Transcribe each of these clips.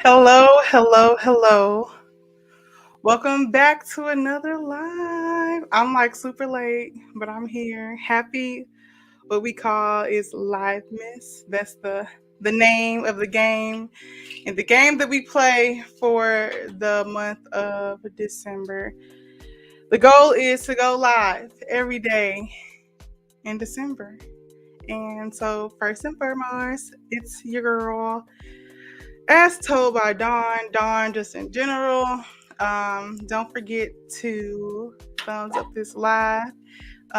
Hello, hello, hello. Welcome back to another live. I'm like super late, but I'm here. Happy what we call is LIVEMAS. That's the name of the game. And the game that we play for the month of December. The goal is to go live every day in December. And so first and foremost, it's your girl as told by Dawn, just in general. Don't forget to thumbs up this live.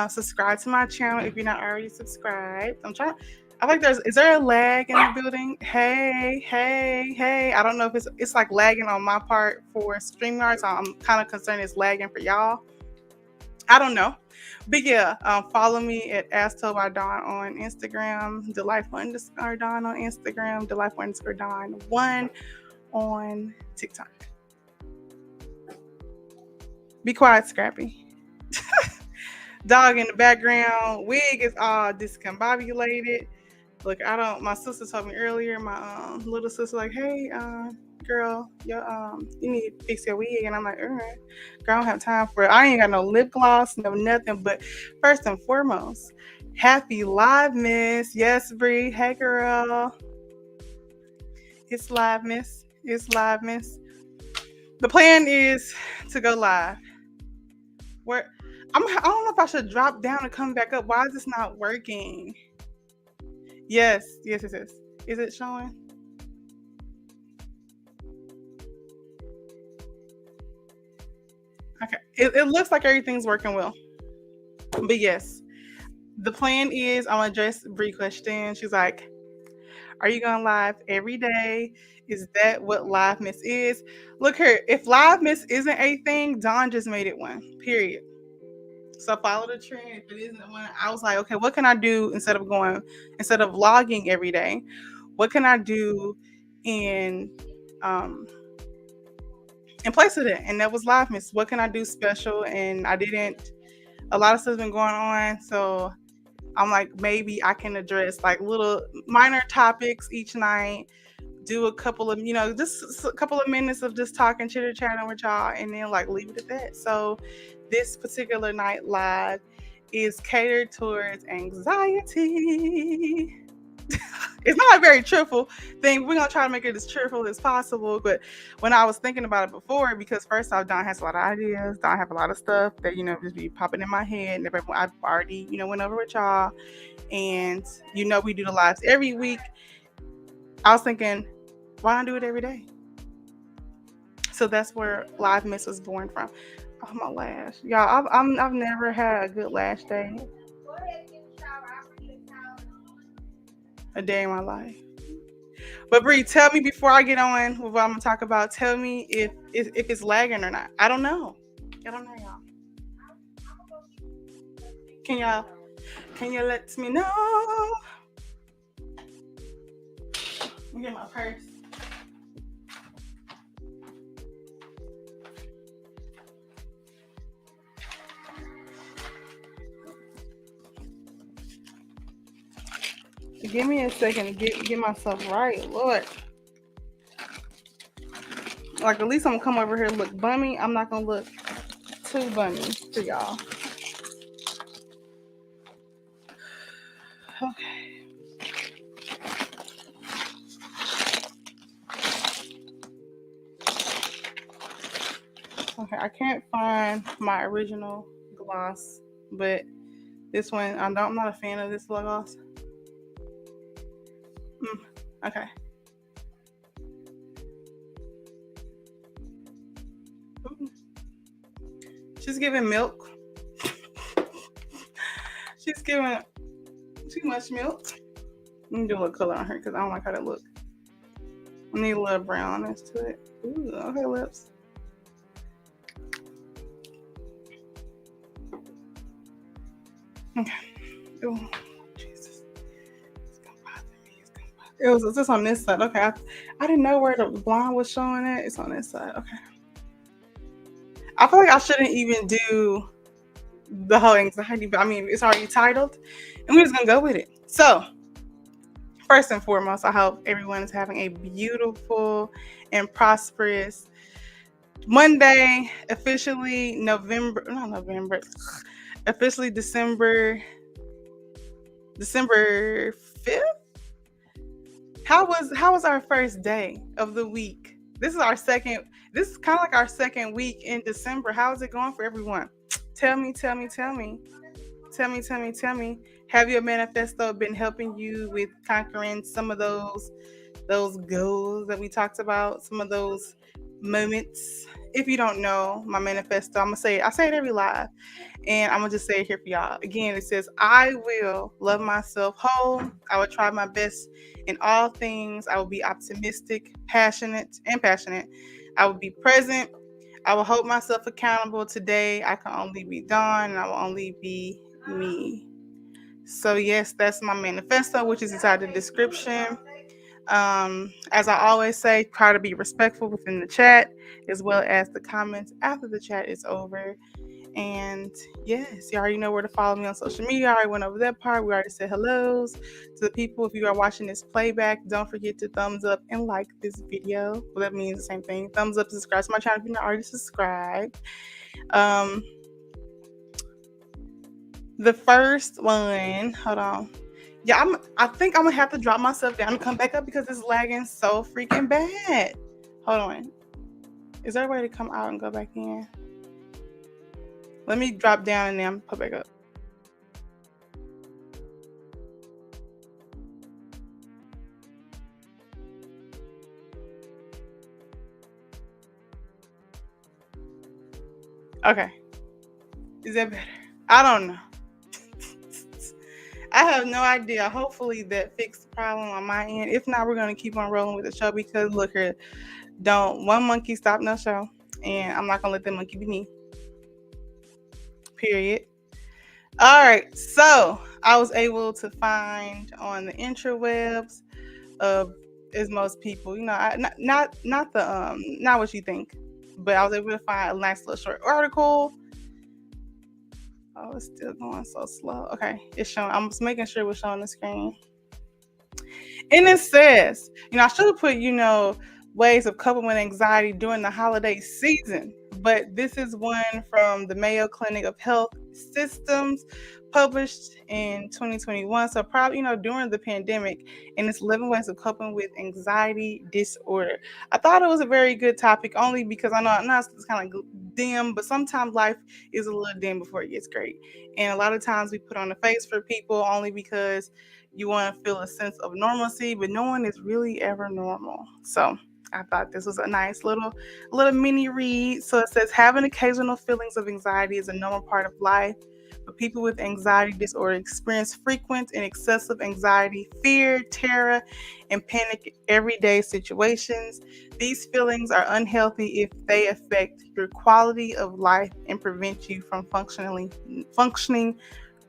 Subscribe to my channel if you're not already subscribed. I think is there a lag in the building? Hey, hey, hey. I don't know if it's like lagging on my part for StreamYard, so I'm kind of concerned it's lagging for y'all. I don't know. But yeah, follow me at As Told by Dawn on Instagram, Delightful_Dawn on Instagram, Delightful_Dawn1 on TikTok. Be quiet, Scrappy. Dog in the background. Wig is all discombobulated. Look, my sister told me earlier, my little sister, like, hey, girl, you need to fix your wig. And I'm like, girl, I don't have time for it. I ain't got no lip gloss, no nothing. But first and foremost, happy LIVEMAS. Yes, Bree. Hey, girl. It's LIVEMAS. It's LIVEMAS. The plan is to go live. I don't know if I should drop down and come back up. Why is this not working? Yes. It is. Is it showing? Okay. It looks like everything's working well. But yes, the plan is I'm gonna address Bree question. She's like, are you going live every day? Is that what LIVEMAS is? Look here, if LIVEMAS isn't a thing, Dawn just made it one. Period. So follow the trend. If it isn't one, I was like, okay, what can I do instead of vlogging every day? What can I do in place of that? And that was LIVEMAS. What can I do special? And I didn't. A lot of stuff's been going on, so I'm like, maybe I can address like little minor topics each night. Do a couple of, just a couple of minutes of just talking, chitter chatting with y'all, and then like leave it at that. So this particular night live is catered towards anxiety. It's not a very cheerful thing. We're gonna try to make it as cheerful as possible. But when I was thinking about it before, because first off, Don has a lot of ideas. Don have a lot of stuff that just be popping in my head. And I've already went over with y'all, and we do the lives every week. I was thinking, why not do it every day? So that's where LIVEMAS was born from. Oh, my lash, y'all! I've never had a good lash day. A day in my life. But Bree, tell me before I get on with what I'm gonna talk about. Tell me if it's lagging or not. I don't know. I don't know, y'all. Can you let me know? Let me get my purse. Give me a second to get myself right, Lord. Like, at least I'm gonna come over here and look bummy. I'm not gonna look too bummy to y'all. Okay. Okay, I can't find my original gloss, but this one, I'm not a fan of this gloss. Okay. She's giving milk. She's giving too much milk. Let me do a little color on her because I don't like how that look. I need a little brownness to it. Ooh, okay, lips. Okay. Ooh, Jesus. It's gonna bother me. It was just on this side. Okay. I didn't know where the blonde was showing at. It's on this side. Okay. I feel like I shouldn't even do the whole anxiety, but I mean, it's already titled, and we're just gonna go with it. So, first and foremost, I hope everyone is having a beautiful and prosperous Monday, officially officially December 5th. How was our first day of the week? This is kind of like our second week in December. How is it going for everyone? Tell me, tell me, tell me. Tell me, tell me, tell me. Have your manifesto been helping you with conquering some of those goals that we talked about, some of those moments? If you don't know my manifesto, I say it every live, and I'm gonna just say it here for y'all. Again, it says, I will love myself whole. I will try my best in all things. I will be optimistic, passionate. I will be present. I will hold myself accountable. Today I can only be Dawn, and I will only be me. So yes, that's my manifesto, which is inside the description. As I always say, try to be respectful within the chat as well as the comments after the chat is over. And yes, you already know where to follow me on social media. I already went over that part. We already said hellos to the people. If you are watching this playback, don't forget to thumbs up and like this video. Well, that means the same thing. Thumbs up, subscribe to my channel if you're not already subscribed. The first one, hold on. Yeah, I think I'm gonna have to drop myself down and come back up because it's lagging so freaking bad. Hold on. Is there a way to come out and go back in? Let me drop down and then put back up. Okay. Is that better? I don't know. I have no idea. Hopefully that fixed the problem on my end. If not, we're gonna keep on rolling with the show because look here, don't one monkey stop no show. And I'm not gonna let that monkey be me. Period. All right, so I was able to find on the interwebs of as most people, not the not what you think, but I was able to find a nice little short article. Oh, it's still going so slow. Okay, it's showing. I'm just making sure we're showing the screen. And it says, I should have put, ways of coping with anxiety during the holiday season. But this is one from the Mayo Clinic of Health Systems, published in 2021. So probably, during the pandemic, and it's 11 ways of coping with anxiety disorder. I thought it was a very good topic only because I know it's kind of dim, but sometimes life is a little dim before it gets great. And a lot of times we put on a face for people only because you want to feel a sense of normalcy, but no one is really ever normal. So I thought this was a nice little mini read. So it says having occasional feelings of anxiety is a normal part of life. But people with anxiety disorder experience frequent and excessive anxiety, fear, terror, and panic everyday situations. These feelings are unhealthy if they affect your quality of life and prevent you from functioning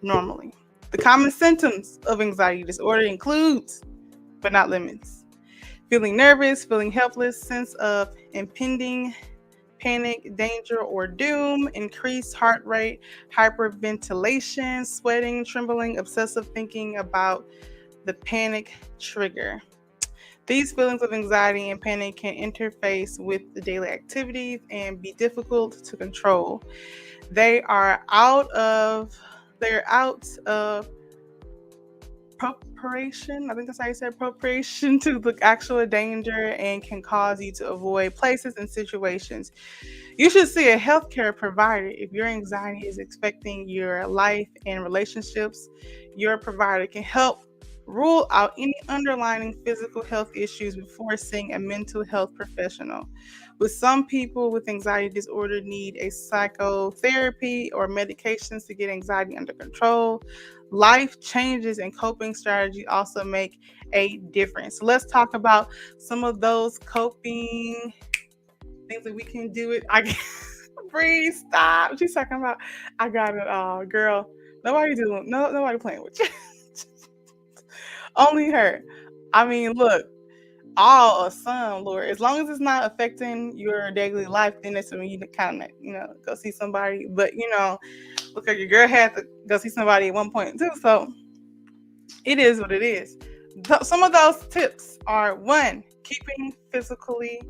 normally. The common symptoms of anxiety disorder includes, but not limits, feeling nervous, feeling helpless, sense of impending panic, danger, or doom, increased heart rate, hyperventilation, sweating, trembling, obsessive thinking about the panic trigger. These feelings of anxiety and panic can interface with the daily activities and be difficult to control. They're out of preparation. I think that's how you said preparation to the actual danger and can cause you to avoid places and situations. You should see a healthcare provider if your anxiety is affecting your life and relationships. Your provider can help rule out any underlying physical health issues before seeing a mental health professional. With some people with anxiety disorder need a psychotherapy or medications to get anxiety under control. Life changes and coping strategies also make a difference. So let's talk about some of those coping things that we can do. Breathe, stop. She's talking about I got it all, girl. Nobody playing with you. Only her. I mean, look, all or some, Lord. As long as it's not affecting your daily life, then that's when you kind of, go see somebody. But look, your girl had to go see somebody at one point too. So it is what it is. Some of those tips are: one, keep physically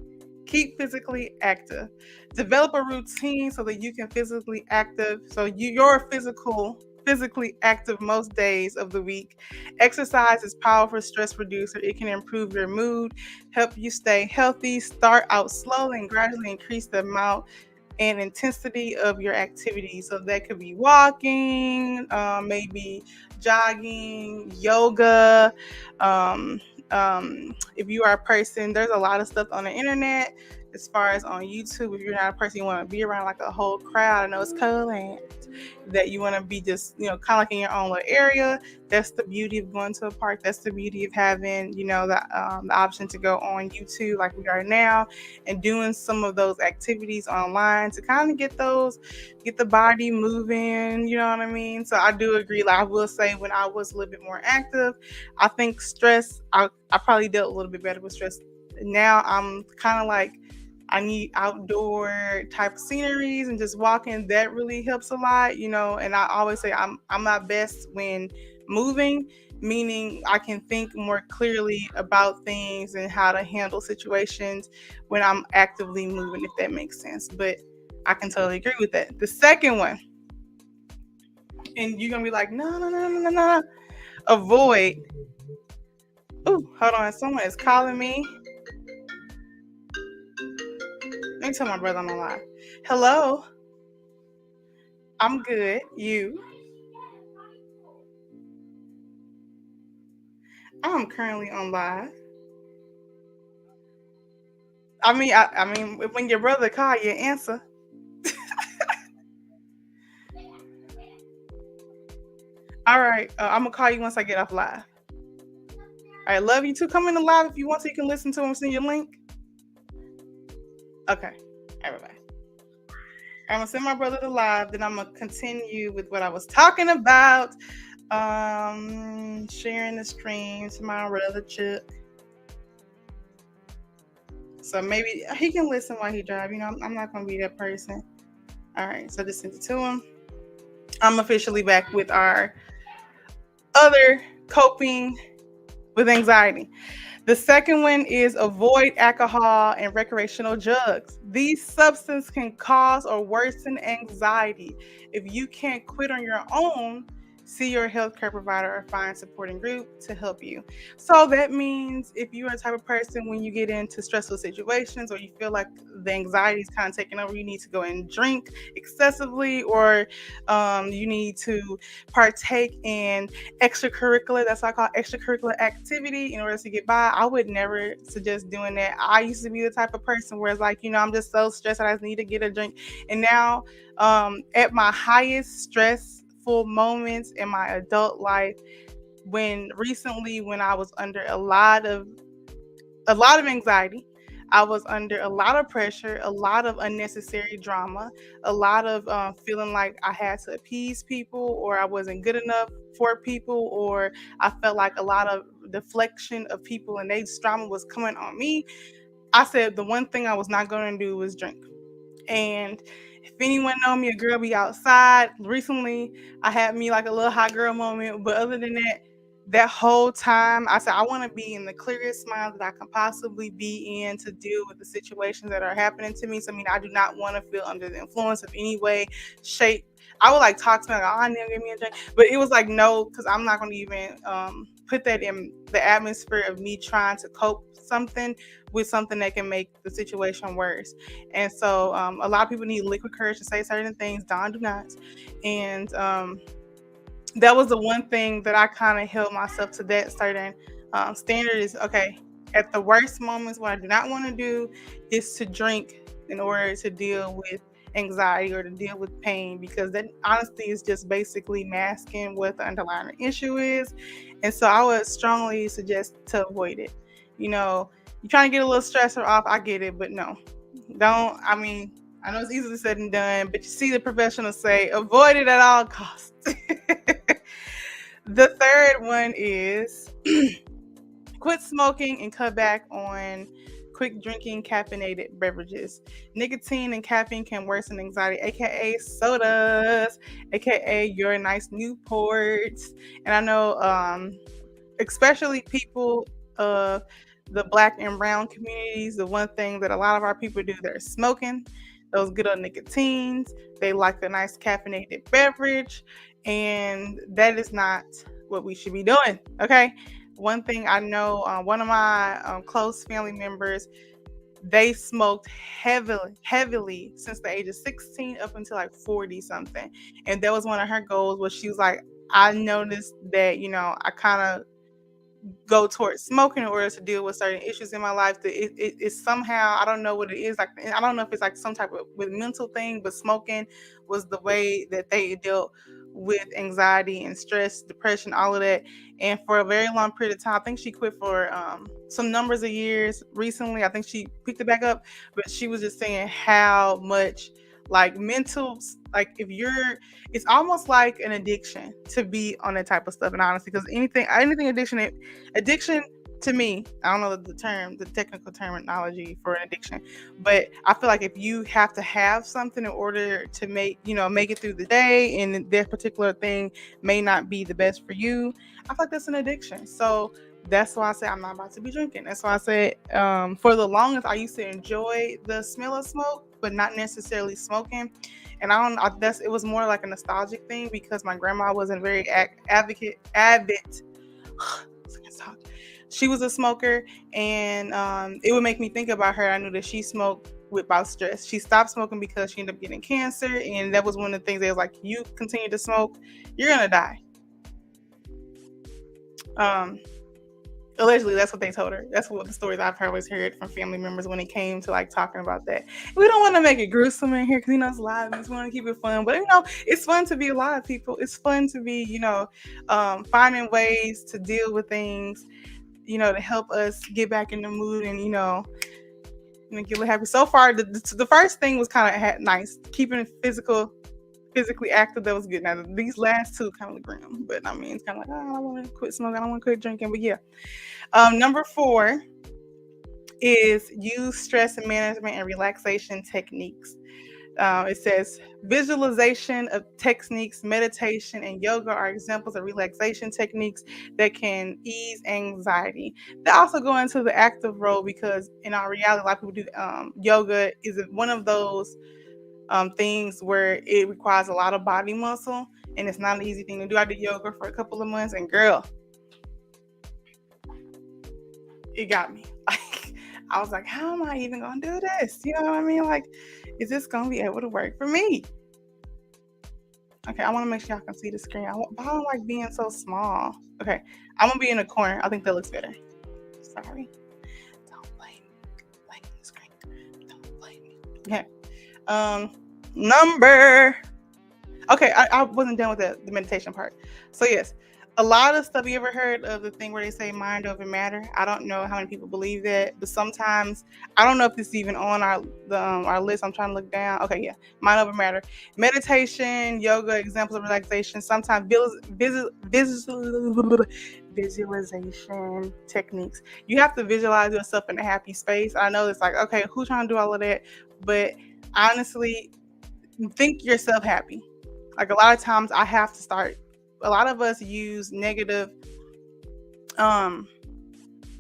active. Develop a routine so that you can physically active. So you're physically active most days of the week. Exercise is powerful stress reducer. It can improve your mood, help you stay healthy. Start out slowly and gradually increase the amount and intensity of your activity. So that could be walking, maybe jogging, yoga. Um, if you are a person, there's a lot of stuff on the internet as far as on YouTube. If you're not a person you want to be around like a whole crowd, I know it's cold and that you want to be just, kind of like in your own little area. That's the beauty of going to a park. That's the beauty of having, the option to go on YouTube like we are now and doing some of those activities online to kind of get the body moving. You know what I mean? So I do agree. Like I will say, when I was a little bit more active, I think I probably dealt a little bit better with stress. Now I'm kind of like, I need outdoor type sceneries and just walking. That really helps a lot, And I always say I'm my best when moving, meaning I can think more clearly about things and how to handle situations when I'm actively moving, if that makes sense. But I can totally agree with that. The second one, and you're gonna be like, no, no, no, no, no, no. Avoid. Oh, hold on. Someone is calling me. Let me tell my brother I'm on live. Hello. I'm good. You? I'm currently on live. I mean, when your brother call you, answer. All right, I'm gonna call you once I get off live. All right, love you too. Come in the live if you want, so you can listen to him. Send your link. Okay. All right, bye. I'm gonna send my brother to live. Then I'm gonna continue with what I was talking about. Sharing the stream to my brother Chuck. So maybe he can listen while he drives. I'm not gonna be that person. All right, so just send it to him. I'm officially back with our other coping with anxiety. The second one is avoid alcohol and recreational drugs. These substances can cause or worsen anxiety. If you can't quit on your own, see your healthcare provider or find supporting group to help you. So that means if you're a type of person, when you get into stressful situations or you feel like the anxiety is kind of taking over, you need to go and drink excessively, or you need to partake in extracurricular, that's what I call extracurricular activity, in order to get by. I would never suggest doing that. I used to be the type of person where it's like, I'm just so stressed, I just need to get a drink. And now, at my highest stressful moments in my adult life, when I was under a lot of anxiety, I was under a lot of pressure, a lot of unnecessary drama, a lot of feeling like I had to appease people, or I wasn't good enough for people, or I felt like a lot of deflection of people and their drama was coming on me. I said the one thing I was not going to do was drink. And if anyone know me, a girl be outside. Recently, I had me like a little hot girl moment. But other than that, that whole time, I said I want to be in the clearest mind that I can possibly be in to deal with the situations that are happening to me. So, I do not want to feel under the influence of any way, shape. I would like talk to me like, oh, I never give me a drink. But it was like, no, because I'm not going to even put that in the atmosphere of me trying to cope something with something that can make the situation worse. And so a lot of people need liquid courage to say certain things. Don do not. And that was the one thing that I kind of held myself to, that certain standard is, okay, at the worst moments, what I do not want to do is to drink in order to deal with anxiety or to deal with pain, because that honestly is just basically masking what the underlying issue is. And so I would strongly suggest to avoid it. You're trying to get a little stressor off, I get it, but no, don't. I know it's easily said and done, but you see the professionals say avoid it at all costs. The third one is quit smoking and cut back on quick drinking caffeinated beverages. Nicotine and caffeine can worsen anxiety, aka sodas, aka your nice Newports. And I know especially people of the Black and brown communities. The one thing that a lot of our people do, they're smoking those good old nicotines. They like a nice caffeinated beverage, and that is not what we should be doing. Okay. One thing I know, one of my close family members, they smoked heavily since the age of 16 up until like 40 something. And that was one of her goals, was she was like, I noticed that, I kind of go towards smoking in order to deal with certain issues in my life, that it's somehow, I don't know what it is, like I don't know if it's like some type of with mental thing, but smoking was the way that they dealt with anxiety and stress, depression, all of that. And for a very long period of time, I think she quit for some numbers of years. Recently I think she picked it back up, but she was just saying how much like mental, like if you're, it's almost like an addiction to be on that type of stuff. And honestly, because anything addiction to me, I don't know the technical terminology for an addiction, but I feel like if you have to have something in order to make it through the day, and that particular thing may not be the best for you, I feel like that's an addiction. So that's why I say I'm not about to be drinking. That's why I said, for the longest I used to enjoy the smell of smoke, but not necessarily smoking. And that's, it was more like a nostalgic thing because my grandma wasn't very avid. She was a smoker, and it would make me think about her. I knew that she smoked without stress. She stopped smoking because she ended up getting cancer, and that was one of the things that was like, you continue to smoke, you're gonna die. Allegedly, that's what they told her. That's what the stories I've always heard from family members when it came to like talking about that. We don't want to make it gruesome in here because it's live. We just want to keep it fun. But it's fun to be alive, people. It's fun to be, finding ways to deal with things, to help us get back in the mood and get happy. So far, the first thing was kind of nice, keeping it physically active. That was good. Now these last two kind of look grim, but I mean, it's kind of like, I don't want to quit smoking, I don't want to quit drinking. But yeah, number 4 is use stress management and relaxation techniques. It says visualization of techniques, meditation, and yoga are examples of relaxation techniques that can ease anxiety. They also go into the active role because in our reality, a lot of people do yoga is one of those things where it requires a lot of body muscle, and it's not an easy thing to do. I did yoga for a couple of months, and girl, it got me. Like, I was like, how am I even gonna do this? You know what I mean? Like, is this gonna be able to work for me? Okay, I want to make sure y'all can see the screen. I don't like being so small. Okay, I'm gonna be in the corner. I think that looks better. Sorry. Don't blame me. Blame the screen. Don't blame me. Okay. Okay, I wasn't done with the meditation part. So yes, a lot of stuff. You ever heard of the thing where they say mind over matter? I don't know how many people believe that, but sometimes I don't know if this is even on our list. I'm trying to look down. Okay, yeah, mind over matter, meditation, yoga, examples of relaxation. Sometimes visualization techniques. You have to visualize yourself in a happy space. I know it's like, okay, who's trying to do all of that? But honestly, think yourself happy. Like a lot of times a lot of us use negative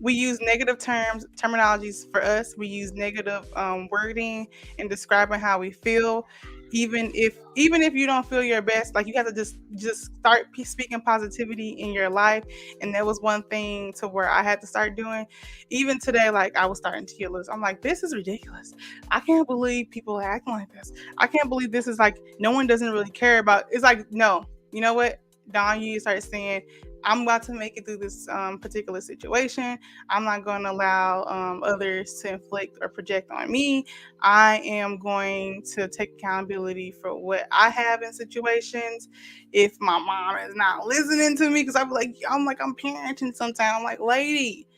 we use negative terminologies for us. We use negative wording in describing how we feel. Even if you don't feel your best, like you have to just start speaking positivity in your life. And that was one thing to where I had to start doing. Even today, like I was starting to heal this. I'm like, this is ridiculous. I can't believe people are acting like this. I can't believe this is like no one doesn't really care about. It's like, no, you know what, Don, you start saying, I'm about to make it through this particular situation. I'm not going to allow others to inflict or project on me. I am going to take accountability for what I have in situations. If my mom is not listening to me, because I'm parenting sometimes. I'm like, lady,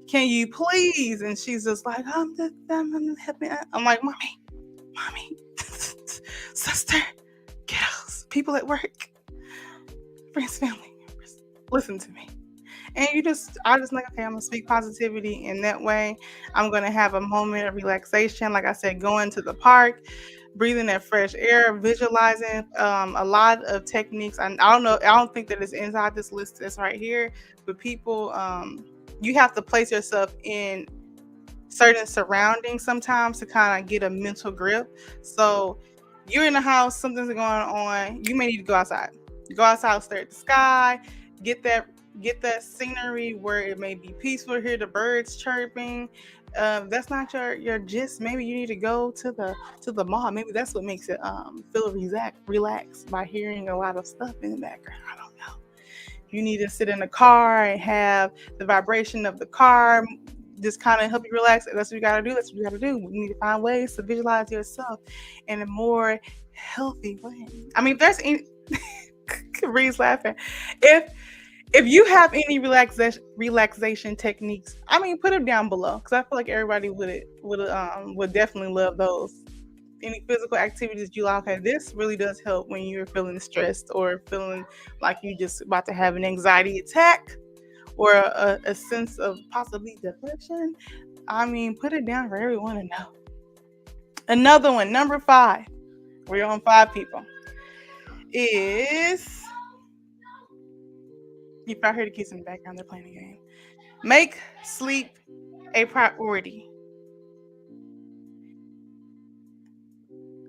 can you please? And she's just like, I'm happy. I'm like, mommy, sister, kiddos, people at work, friends, family. Listen to me. And I just like, okay, I'm gonna speak positivity in that way. I'm gonna have a moment of relaxation. Like I said, going to the park, breathing that fresh air, visualizing, a lot of techniques. I don't know. I don't think that it's inside this list that's right here, but people, you have to place yourself in certain surroundings sometimes to kind of get a mental grip. So you're in the house, something's going on. You may need to go outside. Go outside, stare at the sky, get that get that scenery where it may be peaceful. Hear the birds chirping. That's not your gist. Maybe you need to go to the mall. Maybe that's what makes it feel relaxed by hearing a lot of stuff in the background. I don't know. You need to sit in the car and have the vibration of the car just kind of help you relax. That's what you gotta do. That's what you gotta do. You need to find ways to visualize yourself in a more healthy way. I mean, if there's any Reed's laughing. If you have any relaxation techniques, I mean, put them down below because I feel like everybody would definitely love those. Any physical activities you like, okay, this really does help when you're feeling stressed or feeling like you're just about to have an anxiety attack or a sense of possibly depression. I mean, put it down for everyone to know. Another one, number 5. We're on 5 people. Is you probably heard the kids in the background, they're playing a game. Make sleep a priority.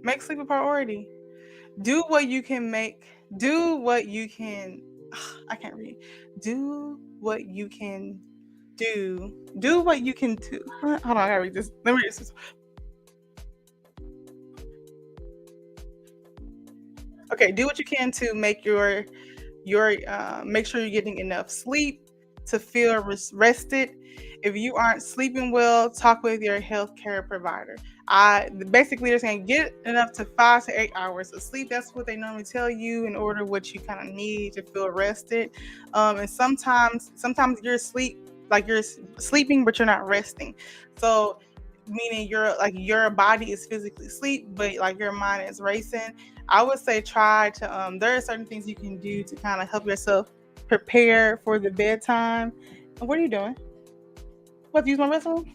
Make sleep a priority. Do what you can make. Do what you can. I can't read. Do what you can do. Do what you can do. Hold on, I gotta read this. Let me read this. Okay, do what you can to make your make sure you're getting enough sleep to feel rested. If you aren't sleeping well, talk with your healthcare provider. Basically they're saying get enough to 5 to 8 hours of sleep. That's what they normally tell you in order what you kind of need to feel rested. And sometimes you're you're sleeping, but you're not resting. So meaning your body is physically asleep, but like your mind is racing. I would say try to there are certain things you can do to kind of help yourself prepare for the bedtime. What are you doing? What, use my restroom?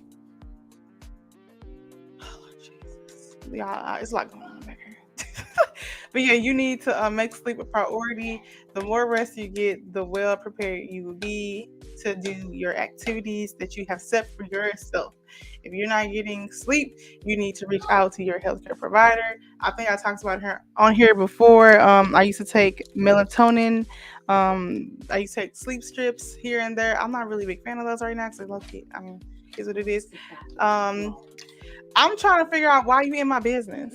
Oh, Lord Jesus. Yeah, it's a lot going on back here. But yeah, you need to make sleep a priority. The more rest you get, the well prepared you will be to do your activities that you have set for yourself. If you're not getting sleep, you need to reach out to your healthcare provider. I think I talked about her on here before. I used to take melatonin. I used to take sleep strips here and there. I'm not really a big fan of those right now because I mean, is what it is. I'm trying to figure out why you in my business.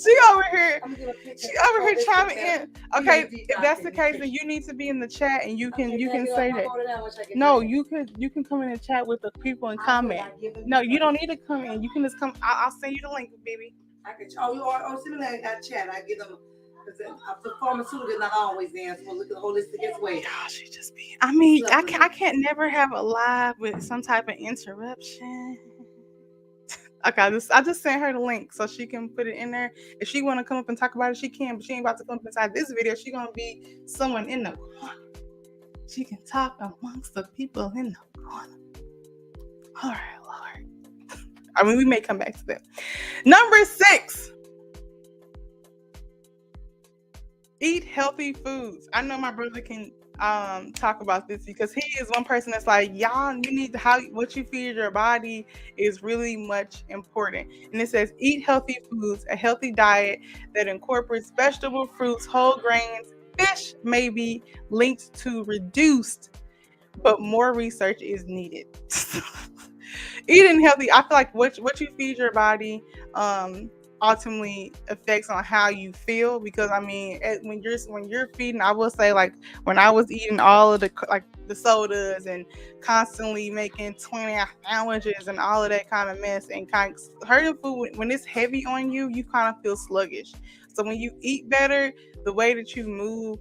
She over here chiming in. Okay, if that's the case, then you need to be in the chat and you can say that. No, you can come in and chat with the people and comment. No, you don't need to come in. You can just come. I'll send you the link, baby. I can. Oh, send me that chat. I get them. The pharmaceutical is not always there. So look at the holistic way. Gosh, she just be. I mean, I can't never have a live with some type of interruption. Okay, I just sent her the link so she can put it in there. If she want to come up and talk about it, she can. But she ain't about to come up inside this video. She gonna be someone in the corner. She can talk amongst the people in the corner. All right, Lord. I mean, we may come back to that. Number 6. Eat healthy foods. I know my brother can talk about this because he is one person that's like, y'all, you need what you feed your body is really much important. And it says eat healthy foods, a healthy diet that incorporates vegetable, fruits, whole grains. Fish may be linked to reduced, but more research is needed. Eating healthy, I feel like what you feed your body ultimately affects on how you feel, because I mean when you're feeding, I will say, like when I was eating all of the sodas and constantly making 20 sandwiches and all of that kind of mess and kind of hurting food, when it's heavy on you, you kind of feel sluggish. So when you eat better, the way that you move,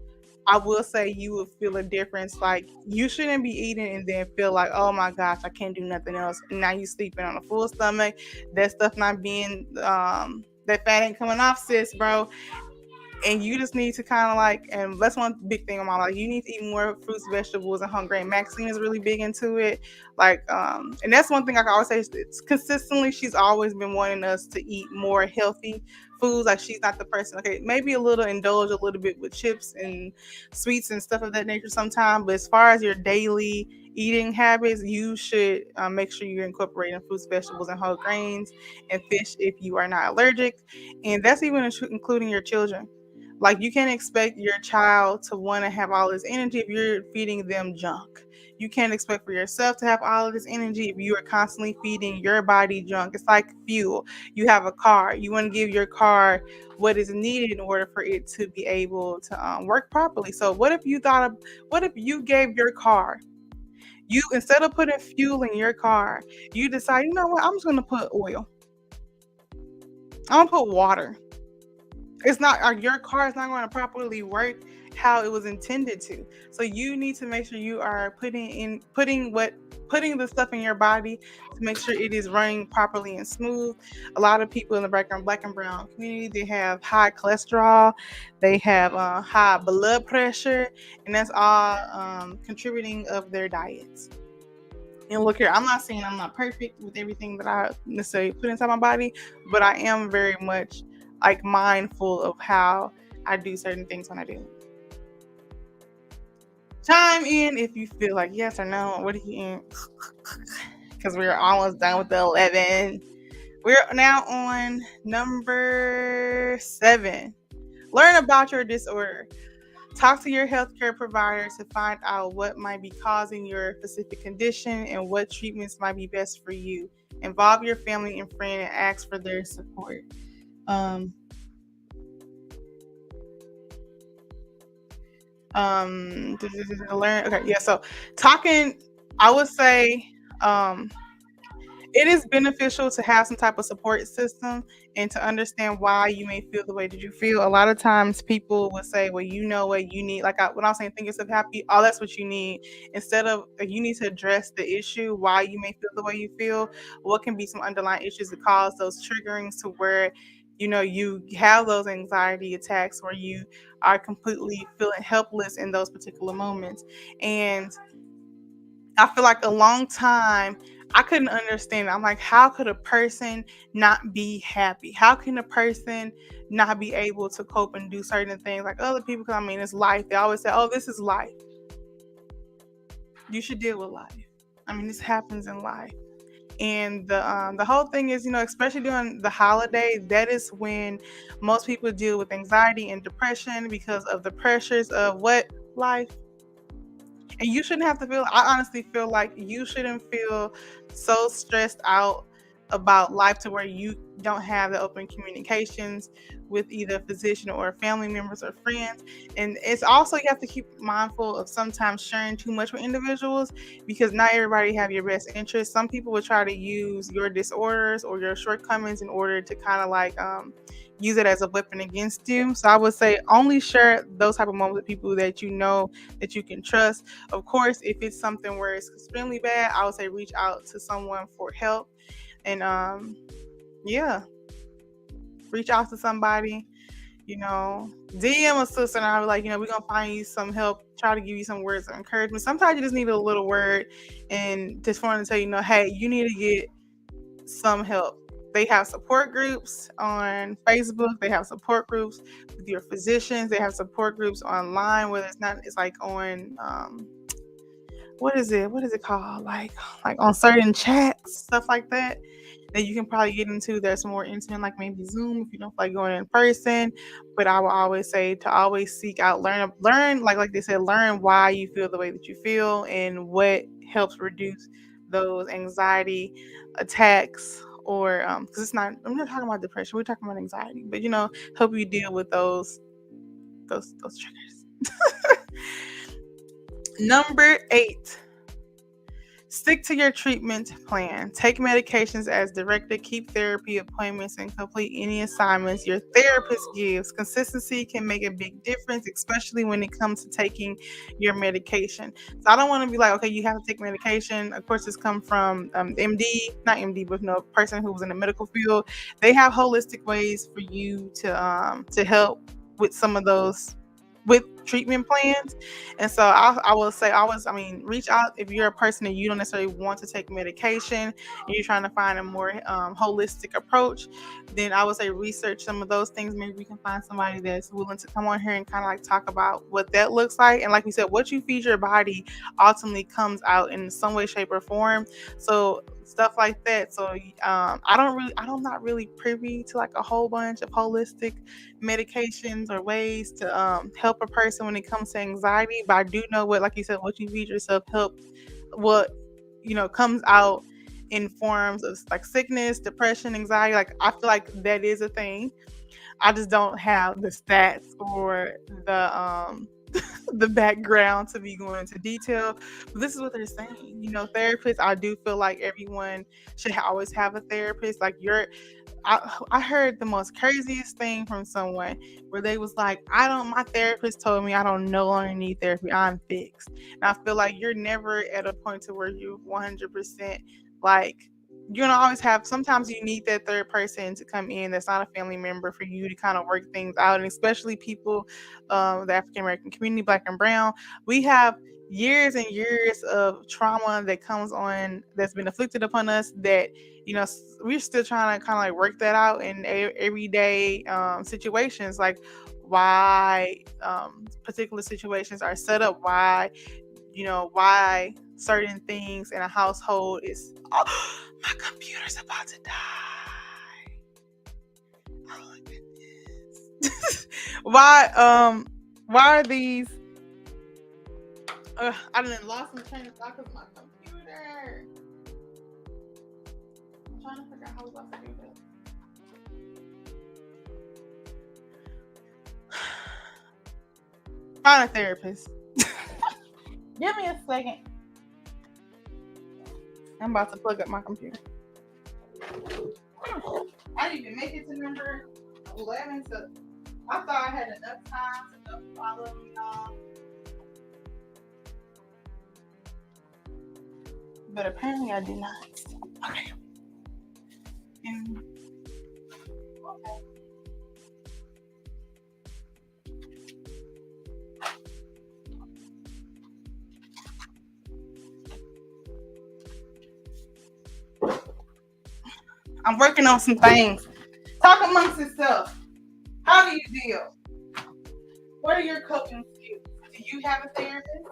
I will say you will feel a difference. Like you shouldn't be eating and then feel like, oh my gosh, I can't do nothing else. And now you sleeping on a full stomach. That stuff not being that fat ain't coming off, sis, bro. And you just need to kind of like, and that's one big thing in my life, you need to eat more fruits, vegetables, and whole grain. Maxine is really big into it. Like, and that's one thing I can always say, it's consistently, she's always been wanting us to eat more healthy foods. Like, she's not the person, okay, maybe a little indulge a little bit with chips and sweets and stuff of that nature sometimes, but as far as your daily eating habits, you should make sure you're incorporating fruits, vegetables, and whole grains, and fish if you are not allergic. And that's even including your children. Like, you can't expect your child to want to have all this energy if you're feeding them junk. You can't expect for yourself to have all of this energy if you are constantly feeding your body junk. It's like fuel. You have a car. You want to give your car what is needed in order for it to be able to work properly. So what if you gave your car, you, instead of putting fuel in your car, you decide, you know what, I'm just going to put oil. I'm going to put water. It's not, your car is not going to properly work how it was intended to. So you need to make sure you are putting the stuff in your body to make sure it is running properly and smooth. A lot of people in the background, black and brown community, they have high cholesterol, they have high blood pressure, and that's all contributing of their diets. And look here, I'm not saying I'm not perfect with everything that I necessarily put inside my body, but I am very much like mindful of how I do certain things when I do. Chime in if you feel like yes or no. What do you in? Because we're almost done with the 11. We're now on number 7. Learn about your disorder. Talk to your healthcare provider to find out what might be causing your specific condition and what treatments might be best for you. Involve your family and friend and ask for their support. Learn. Okay, yeah. So talking, I would say, it is beneficial to have some type of support system and to understand why you may feel the way that you feel. A lot of times people will say, well, you know what you need. Like when I was saying, think yourself happy, all that's what you need. Instead of, you need to address the issue, why you may feel the way you feel, what can be some underlying issues that cause those triggerings to where, you have those anxiety attacks where you are completely feeling helpless in those particular moments. And I feel like a long time I couldn't understand. I'm like, how could a person not be happy? How can a person not be able to cope and do certain things like other people? Because I mean, it's life. They always say, oh, this is life. You should deal with life. I mean, this happens in life. And the whole thing is, especially during the holiday, that is when most people deal with anxiety and depression because of the pressures of what life. And you shouldn't have to feel, I honestly feel like you shouldn't feel so stressed out about life to where you don't have the open communications with either a physician or family members or friends. And it's also, you have to keep mindful of sometimes sharing too much with individuals because not everybody have your best interest. Some people will try to use your disorders or your shortcomings in order to kind of like use it as a weapon against you. So I would say only share those type of moments with people that you know that you can trust. Of course, if it's something where it's extremely bad, I would say reach out to someone for help. And yeah, reach out to somebody, DM a sister, and I'll be like, we're gonna find you some help, try to give you some words of encouragement. Sometimes you just need a little word and just want to tell you, hey, you need to get some help. They have support groups on Facebook. They have support groups with your physicians. They have support groups online, whether it's like on what is it called? Like on certain chats, stuff like that you can probably get into. There's more intimate, like maybe Zoom if you don't like going in person. But I will always say to always seek out, learn, like they said, learn why you feel the way that you feel and what helps reduce those anxiety attacks. Or because I'm not talking about depression, we're talking about anxiety, but help you deal with those triggers. Number 8. Stick to your treatment plan. Take medications as directed. Keep therapy appointments and complete any assignments your therapist gives. Consistency can make a big difference, especially when it comes to taking your medication. So I don't want to be like, okay, you have to take medication. Of course, this comes from MD, not MD, but person who was in the medical field. They have holistic ways for you to help with some of those with treatment plans. And so I will say reach out if you're a person that you don't necessarily want to take medication and you're trying to find a more holistic approach. Then I would say research some of those things. Maybe we can find somebody that's willing to come on here and kind of like talk about what that looks like. And like we said, what you feed your body ultimately comes out in some way, shape, or form. So stuff like that. So I'm not really privy to like a whole bunch of holistic medications or ways to help a person when it comes to anxiety. But I do know what, like you said, what you feed yourself help what comes out in forms of like sickness, depression, anxiety. Like I feel like that is a thing. I just don't have the stats or the the background to be going into detail. But this is what they're saying. Therapists, I do feel like everyone should always have a therapist. Like I heard the most craziest thing from someone where they was like, my therapist told me I don't no longer need therapy. I'm fixed. And I feel like you're never at a point to where you 100% like, you're gonna always sometimes you need that third person to come in that's not a family member for you to kind of work things out. And especially people, the African American community, Black and brown, we have years and years of trauma that's been afflicted upon us that we're still trying to kind of like work that out in everyday situations, like why particular situations are set up, why certain things in a household is my computer's about to die. Oh my goodness. Why are these I done lost my train of thought because my computer. I'm trying to figure out how I was about to do that. Find a therapist. Give me a second. I'm about to plug up my computer. I didn't even make it to number 11. So I thought I had enough time to follow y'all. But apparently I do not. Okay. Okay. I'm working on some things. Talk amongst yourself. How do you deal? What are your coping skills? Do you have a therapist?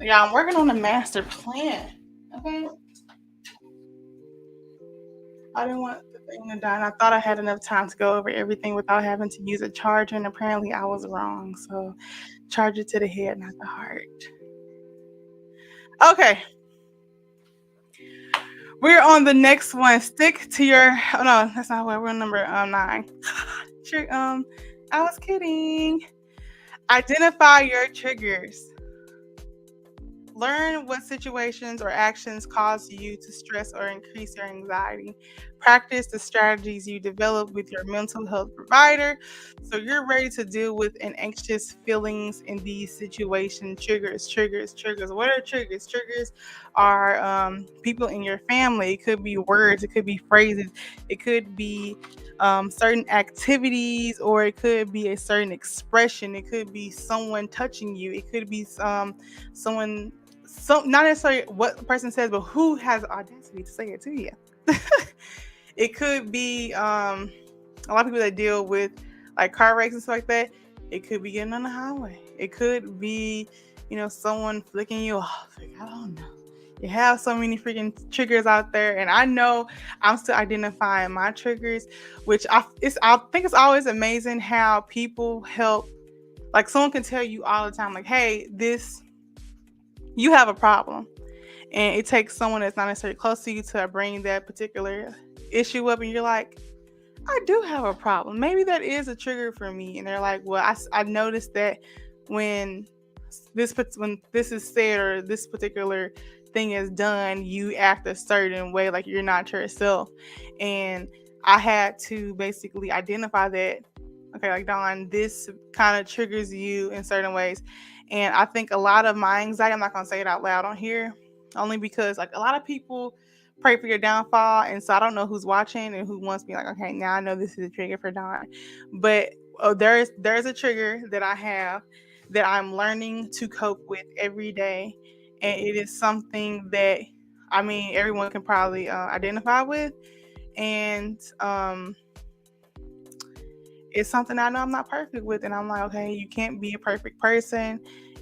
Yeah, I'm working on a master plan. Okay. I didn't want the thing to die. And I thought I had enough time to go over everything without having to use a charger. And apparently I was wrong. So charge it to the head, not the heart. Okay. We're on the next one. Stick to your. Oh no, that's not where we're on number 9. Sure. I was kidding. Identify your triggers. Learn what situations or actions cause you to stress or increase your anxiety. Practice the strategies you develop with your mental health provider so you're ready to deal with an anxious feelings in these situations. Triggers. What are triggers? Triggers are people in your family. It could be words, it could be phrases, it could be certain activities, or it could be a certain expression. It could be someone touching you. It could be someone, not necessarily what the person says, but who has the audacity to say it to you. It could be a lot of people that deal with like car wrecks and stuff like that. It could be getting on the highway. It could be someone flicking you off. Like, I don't know. You have so many freaking triggers out there, and I know I'm still identifying my triggers, which I think it's always amazing how people help. Like someone can tell you all the time, like, "Hey, you have a problem," and it takes someone that's not necessarily close to you to bring that particular issue up, and you're like, I do have a problem. Maybe that is a trigger for me. And they're like, well, I noticed that when this is said or this particular thing is done, you act a certain way, like you're not yourself. And I had to basically identify that. Okay, like Dawn, this kind of triggers you in certain ways. And I think a lot of my anxiety, I'm not going to say it out loud on here, only because like a lot of people pray for your downfall. And so I don't know who's watching and who wants me like, okay, now I know this is a trigger for Dawn. But there's a trigger that I have that I'm learning to cope with every day. And it is something that, I mean, everyone can probably identify with. And it's something I know I'm not perfect with. And I'm like, okay, you can't be a perfect person.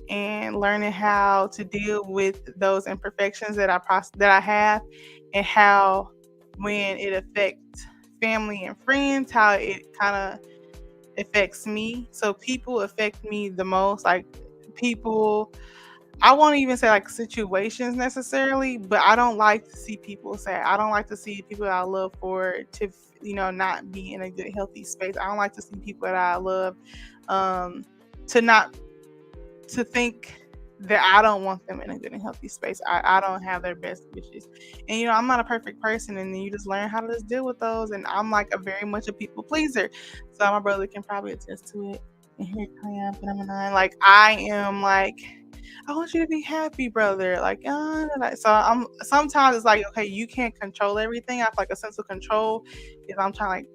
And learning how to deal with those imperfections that I have, and how when it affects family and friends, how it kind of affects me. So people affect me the most. Like people, I won't even say like situations necessarily, but I don't like to see people sad. I don't like to see people that I love for to, not be in a good, healthy space. I don't like to see people that I love um, to not, to think that I don't want them in a good and healthy space. I don't have their best wishes. And, I'm not a perfect person. And then you just learn how to just deal with those. And I'm like a very much a people pleaser. So my brother can probably attest to it. And here I am, and I'm a like, I am like, I want you to be happy, brother. Like, so I'm sometimes it's like, okay, you can't control everything. I have like a sense of control. If I'm trying, like,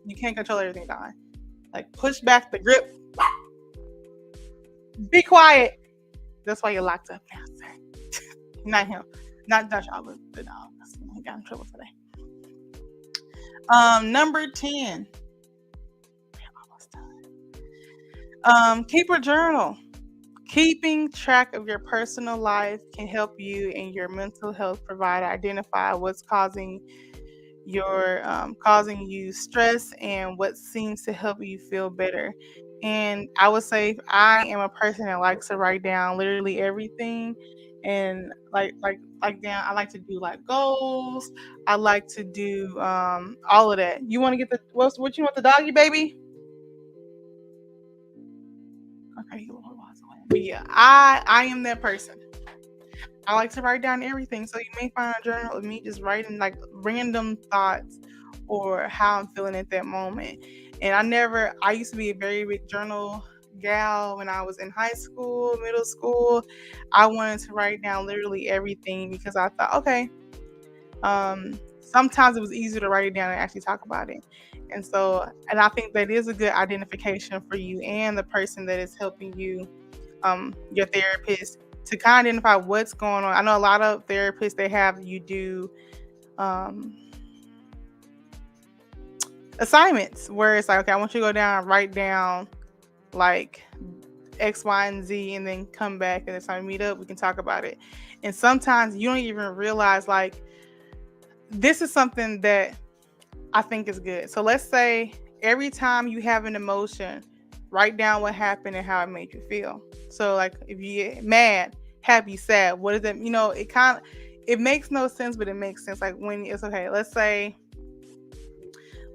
you can't control everything, Don. Like, push back the grip. Be quiet. That's why you're locked up now, sir. Not him. Not y'all, but the dog. He got in trouble today. Number 10. Almost done. Keep a journal. Keeping track of your personal life can help you and your mental health provider identify what's causing you stress and what seems to help you feel better. And I would say I am a person that likes to write down literally everything, and like down. I like to do like goals. I like to do all of that. You want to get the what you want, the doggy baby? Okay, but yeah, I am that person. I like to write down everything. So you may find a journal of me just writing like random thoughts or how I'm feeling at that moment. And I used to be a very big journal gal when I was in high school, middle school. I wanted to write down literally everything because I thought, okay, sometimes it was easier to write it down and actually talk about it. And I think that is a good identification for you and the person that is helping you, your therapist, to kind of identify what's going on. I know a lot of therapists, they have you do assignments where it's like, okay, I want you to go down and write down like X, Y, and Z, and then come back, and it's time to meet up, we can talk about it. And sometimes you don't even realize like this is something that I think is good. So let's say every time you have an emotion, write down what happened and how it made you feel. So like if you get mad, happy, sad, what is it? It makes no sense, but it makes sense. Like when it's okay, let's say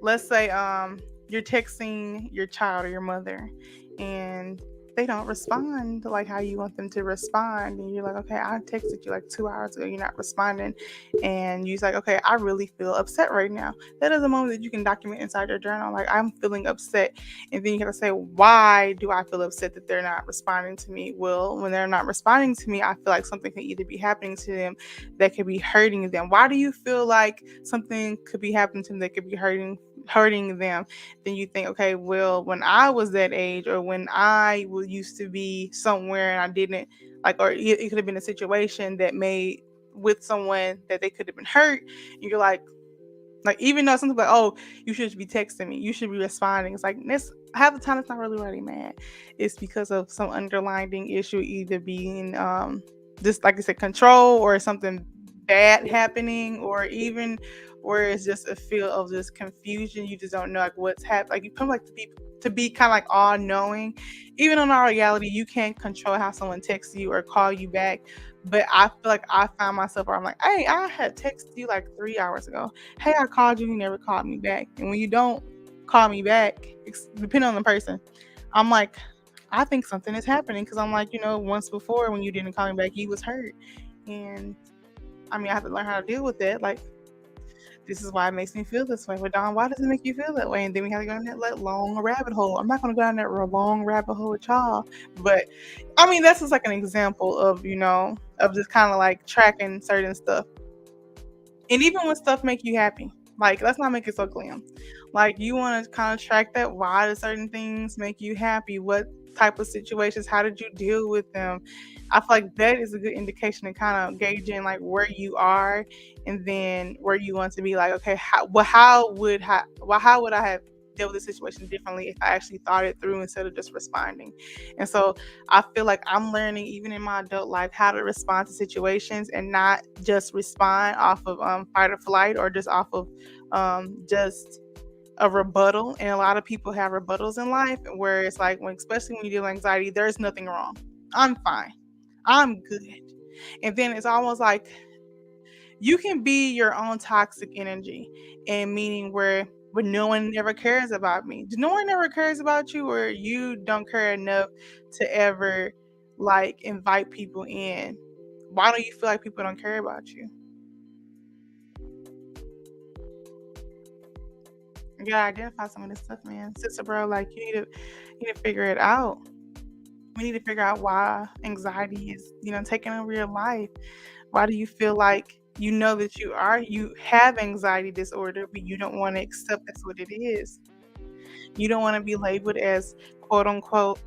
you're texting your child or your mother and they don't respond like how you want them to respond, and you're like, okay, I texted you like 2 hours ago, you're not responding, and you're like, okay, I really feel upset right now. That is a moment that you can document inside your journal, like, I'm feeling upset. And then you gotta say, why do I feel upset that they're not responding to me? Well, when they're not responding to me, I feel like something could either be happening to them that could be hurting them. Why do you feel like something could be happening to them that could be hurting them? Then you think, okay, well, when I was that age, or when I used to be somewhere and I didn't like, or it could have been a situation that made with someone that they could have been hurt, and you're like even though something like, oh, you should be texting me, you should be responding, it's like this half the time it's not really mad. It's because of some underlying issue, either being just like I said, control, or something bad happening, or even where it's just a feel of just confusion. You just don't know like what's happening. Like you come like to be kind of like all knowing. Even in our reality, you can't control how someone texts you or call you back. But I feel like I find myself where I'm like, hey, I had texted you like 3 hours ago. Hey, I called you, you never called me back. And when you don't call me back, depending on the person, I'm like, I think something is happening, because I'm like, once before when you didn't call me back, you was hurt. And I mean, I have to learn how to deal with that. Like, This is why it makes me feel this way. Well, Don, why does it make you feel that way? And then we have to go down that long rabbit hole. I'm not going to go down that long rabbit hole with y'all, but I mean that's just like an example of of just kind of like tracking certain stuff. And even when stuff make you happy, like let's not make it so glam. Like you want to kind of track that. Why do certain things make you happy? What type of situations? How did you deal with them? I feel like that is a good indication to kind of gauging like where you are, and then where you want to be. Like, okay, how would I have dealt with the situation differently if I actually thought it through instead of just responding? And so I feel like I'm learning, even in my adult life, how to respond to situations and not just respond off of fight or flight, or just off of just a rebuttal. And a lot of people have rebuttals in life where it's like, especially when you deal with anxiety, there's nothing wrong. I'm fine. I'm good. And then it's almost like you can be your own toxic energy, and meaning where but no one ever cares about me. No one ever cares about you, or you don't care enough to ever like invite people in. Why don't you feel like people don't care about you? You gotta identify some of this stuff, man. Sister bro, like you need to figure it out. We need to figure out why anxiety is, taking over your life. Why do you feel like you know that you have anxiety disorder, but you don't want to accept that's what it is? You don't want to be labeled as quote unquote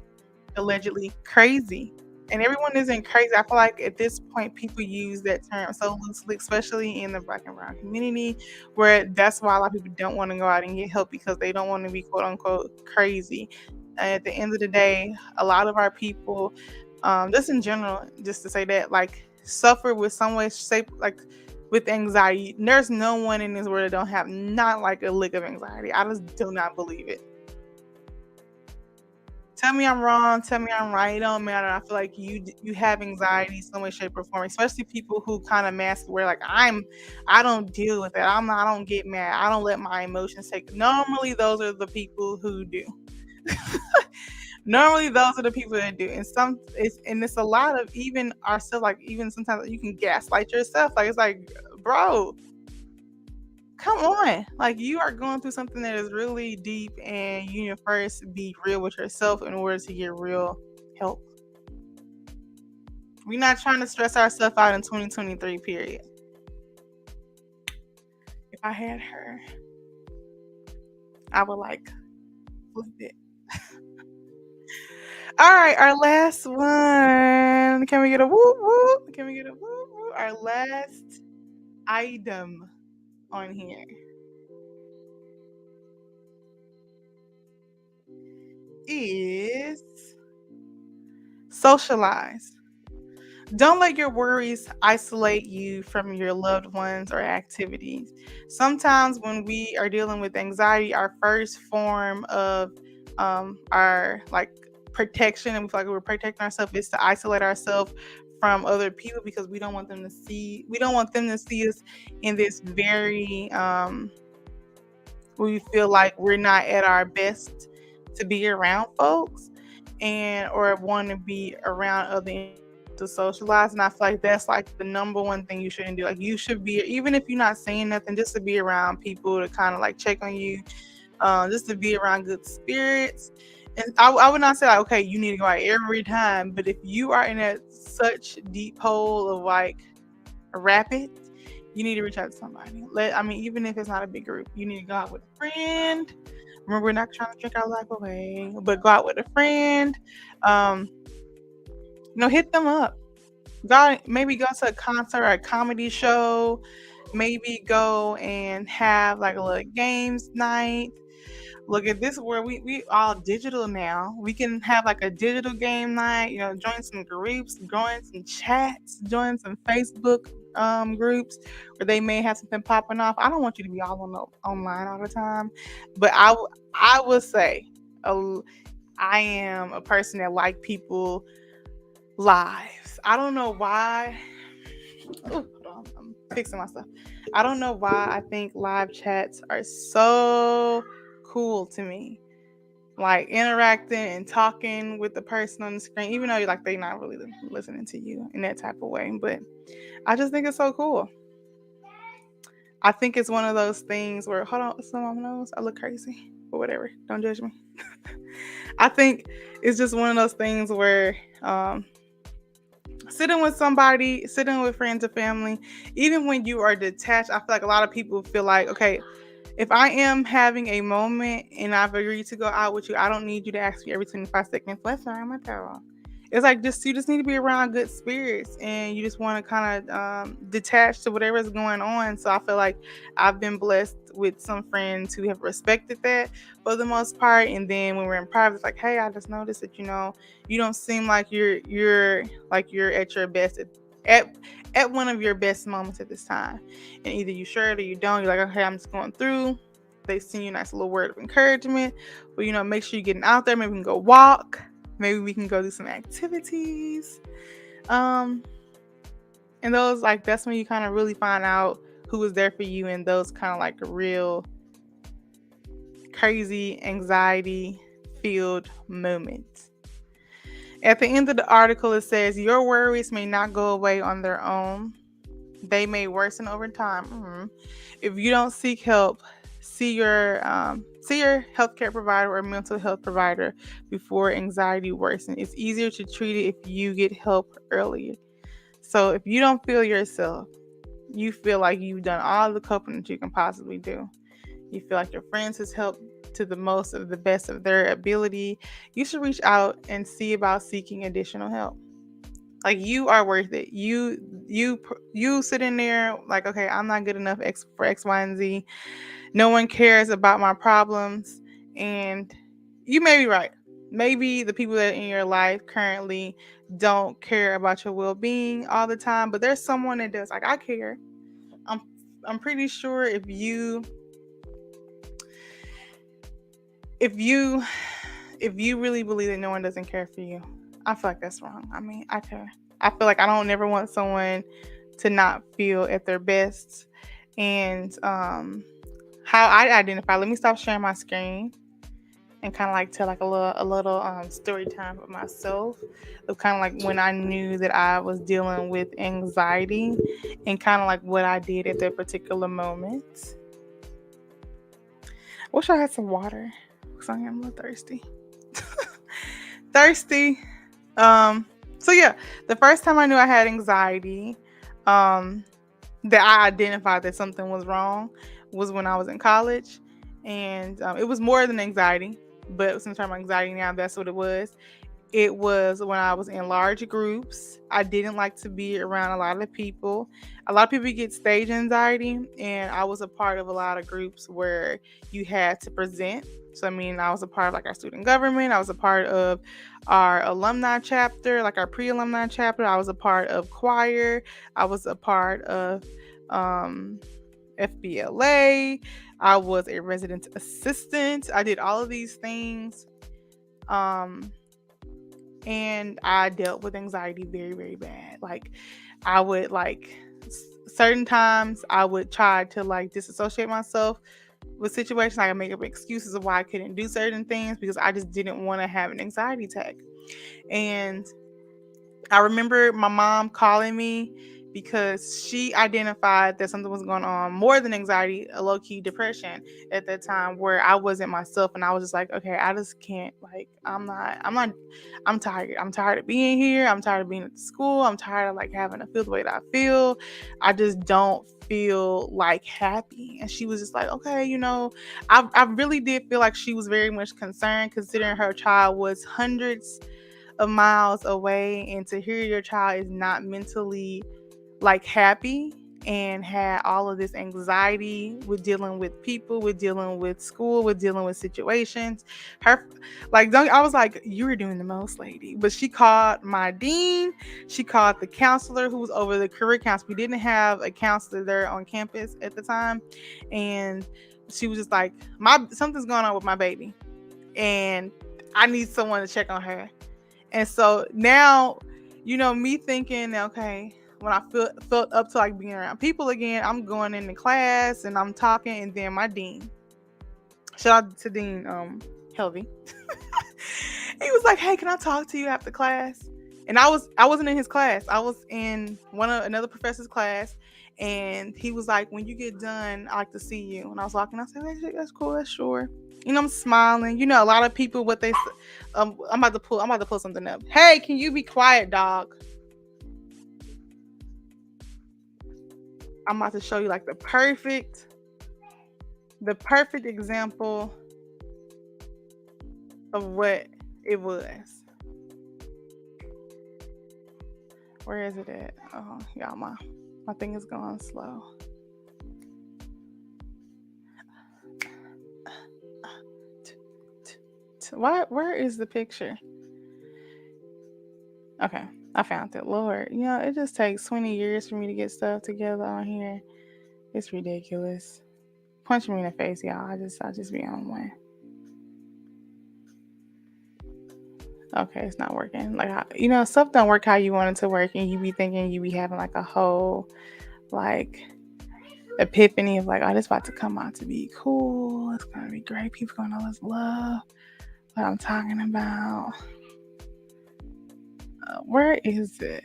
allegedly crazy. And everyone isn't crazy. I feel like at this point, people use that term so loosely, especially in the Black and Brown community, where that's why a lot of people don't want to go out and get help, because they don't want to be quote unquote crazy. And at the end of the day, a lot of our people, just in general, just to say that, like, suffer with some way, shape, like with anxiety. There's no one in this world that don't have not like a lick of anxiety. I just do not believe it. Tell me I'm wrong. Tell me I'm right. It don't matter. I feel like you have anxiety some way, shape, or form. Especially people who kind of mask where like I don't deal with that. I don't get mad. I don't let my emotions take. Normally, those are the people who do. Normally, those are the people that do. And it's a lot of even ourselves. Like even sometimes you can gaslight yourself. Like it's like, bro, come on. Like you are going through something that is really deep, and you need to first be real with yourself in order to get real help. We're not trying to stress ourselves out in 2023, period. If I had her, I would like flip it. All right, our last one. Can we get a whoop whoop? Can we get a whoop whoop? Our last item on here is socialize. Don't let your worries isolate you from your loved ones or activities. Sometimes, when we are dealing with anxiety, our first form of our like protection, and we feel like we're protecting ourselves, is to isolate ourselves from other people, because we don't want them to see us in this very we feel like we're not at our best to be around folks, and or want to be around other to socialize. And I feel like that's like the number one thing you shouldn't do. Like you should be, even if you're not saying nothing, just to be around people to kind of like check on you, just to be around good spirits. And I would not say like, okay, you need to go out every time, but if you are in that such deep hole of like rapid, you need to reach out to somebody. I mean, even if it's not a big group, you need to go out with a friend. Remember, we're not trying to drink our life away, but go out with a friend. Um, hit them up. Maybe go to a concert or a comedy show. Maybe go and have like a little games night. Look at this, where we all digital now. We can have like a digital game night, join some groups, join some chats, join some Facebook groups where they may have something popping off. I don't want you to be all online all the time, but I would say I am a person that like people lives. I don't know why. Ooh, hold on, I'm fixing myself. I don't know why I think live chats are so cool to me. Like interacting and talking with the person on the screen, even though like they're not really listening to you in that type of way. But I just think it's so cool. I think it's one of those things where, hold on, someone knows I look crazy, but whatever, don't judge me. I think it's just one of those things where sitting with somebody, sitting with friends or family, even when you are detached, I feel like a lot of people feel like, okay, if I am having a moment and I've agreed to go out with you, I don't need you to ask me every 25 seconds, what's wrong with you? It's like just you just need to be around good spirits, and you just want to kind of detach to whatever's going on. So I feel like I've been blessed with some friends who have respected that for the most part. And then when we're in private, it's like, hey, I just noticed that you don't seem like you're at your best at at one of your best moments at this time. And either you sure it or you don't. You're like, okay, I'm just going through. They send you a nice little word of encouragement. But make sure you're getting out there. Maybe we can go walk. Maybe we can go do some activities. Um, and those that's when you kind of really find out who is there for you in those kind of like real crazy anxiety filled moments. At the end of the article, it says your worries may not go away on their own. They may worsen over time. If you don't seek help, see your healthcare provider or mental health provider before anxiety worsens. It's easier to treat it if you get help earlier. So if you don't feel yourself, you feel like you've done all the coping that you can possibly do. You feel like your friends has helped to the most of the best of their ability. You should reach out and see about seeking additional help. Like, you are worth it. You sit in there like, okay, I'm not good enough for X, Y, and Z. No one cares about my problems. And you may be right. Maybe the people that are in your life currently don't care about your well-being all the time, but there's someone that does. Like, I care. I'm I'm pretty sure if you really believe that no one doesn't care for you, I feel like that's wrong. I mean, I care. I feel like I don't never want someone to not feel at their best. And how I identify. Let me stop sharing my screen and kind of like tell like a little story time of myself, of kind of like when I knew that I was dealing with anxiety and kind of like what I did at that particular moment. I wish I had some water because I am a little thirsty. Thirsty. So yeah, the first time I knew I had anxiety, that I identified that something was wrong, was when I was in college, and it was more than anxiety, but since I'm anxiety now, that's what it was. It was when I was in large groups. I didn't like to be around a lot of people. A lot of people get stage anxiety, and I was a part of a lot of groups where you had to present. So, I mean, I was a part of like our student government. I was a part of our alumni chapter, like our pre-alumni chapter. I was a part of choir. I was a part of FBLA. I was a resident assistant. I did all of these things. And I dealt with anxiety very, very bad. Like, I would certain times I would try to like disassociate myself with situations. I would make up excuses of why I couldn't do certain things because I just didn't want to have an anxiety attack. And I remember my mom calling me because she identified that something was going on, more than anxiety, a low-key depression at that time, where I wasn't myself. And I was just like, okay, I just can't, like, I'm tired. I'm tired of being here. I'm tired of being at school. I'm tired of like having to feel the way that I feel. I just don't feel like happy. And she was just like, okay, I really did feel like she was very much concerned, considering her child was hundreds of miles away, and to hear your child is not mentally like happy and had all of this anxiety with dealing with people, with dealing with school, with dealing with situations. Her, like, don't, I was like, you were doing the most, lady. But she called my dean. She called the counselor who was over the career counselor. We didn't have a counselor there on campus at the time, and she was just like, something's going on with my baby, and I need someone to check on her. And so now, me thinking, okay, when I felt up to like being around people again, I'm going into class and I'm talking, and then my dean, shout out to Dean Helvey, he was like, hey, can I talk to you after class? And I wasn't in his class. I was in another professor's class, and he was like, "When you get done, I like to see you." And I was walking. I said, "Hey, that's cool. That's sure." I'm smiling. A lot of people what they. I'm about to pull something up. Hey, can you be quiet, dog? I'm about to show you like the perfect example of what it was. Where is it at? Oh, y'all, my thing is going slow. Where is the picture? Okay, I found it. Lord, it just takes 20 years for me to get stuff together on here. It's ridiculous. Punch me in the face, y'all. I just be on one. Okay, it's not working. Like, stuff don't work how you want it to work, and you be thinking you be having like a whole like epiphany of like, oh, this about to come out to be cool. It's gonna be great. People gonna love what I'm talking about. Where is it?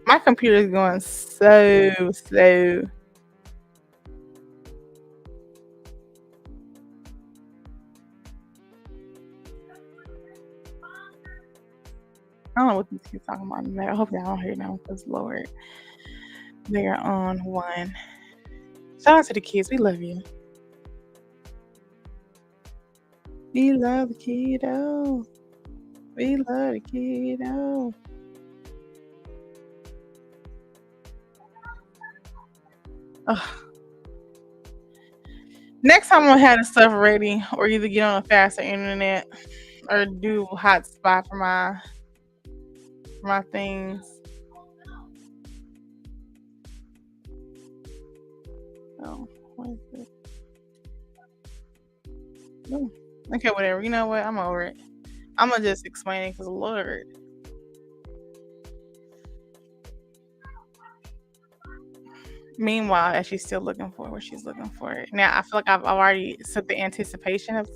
My computer is going so slow. I don't know what these kids talking about. I hope y'all don't hear them because Lord, they are on one. Shout out to the kids. We love you. We love the kiddo. We love the kiddo. Ugh. Next time I'm gonna have the stuff ready, or either get on a faster internet, or do hotspot for my things. Oh, what is it? Ooh. Okay, whatever. You know what? I'm over it. I'm gonna just explain it because Lord. Meanwhile, as she's still looking for what she's looking for. Now I feel like I've already set the anticipation of,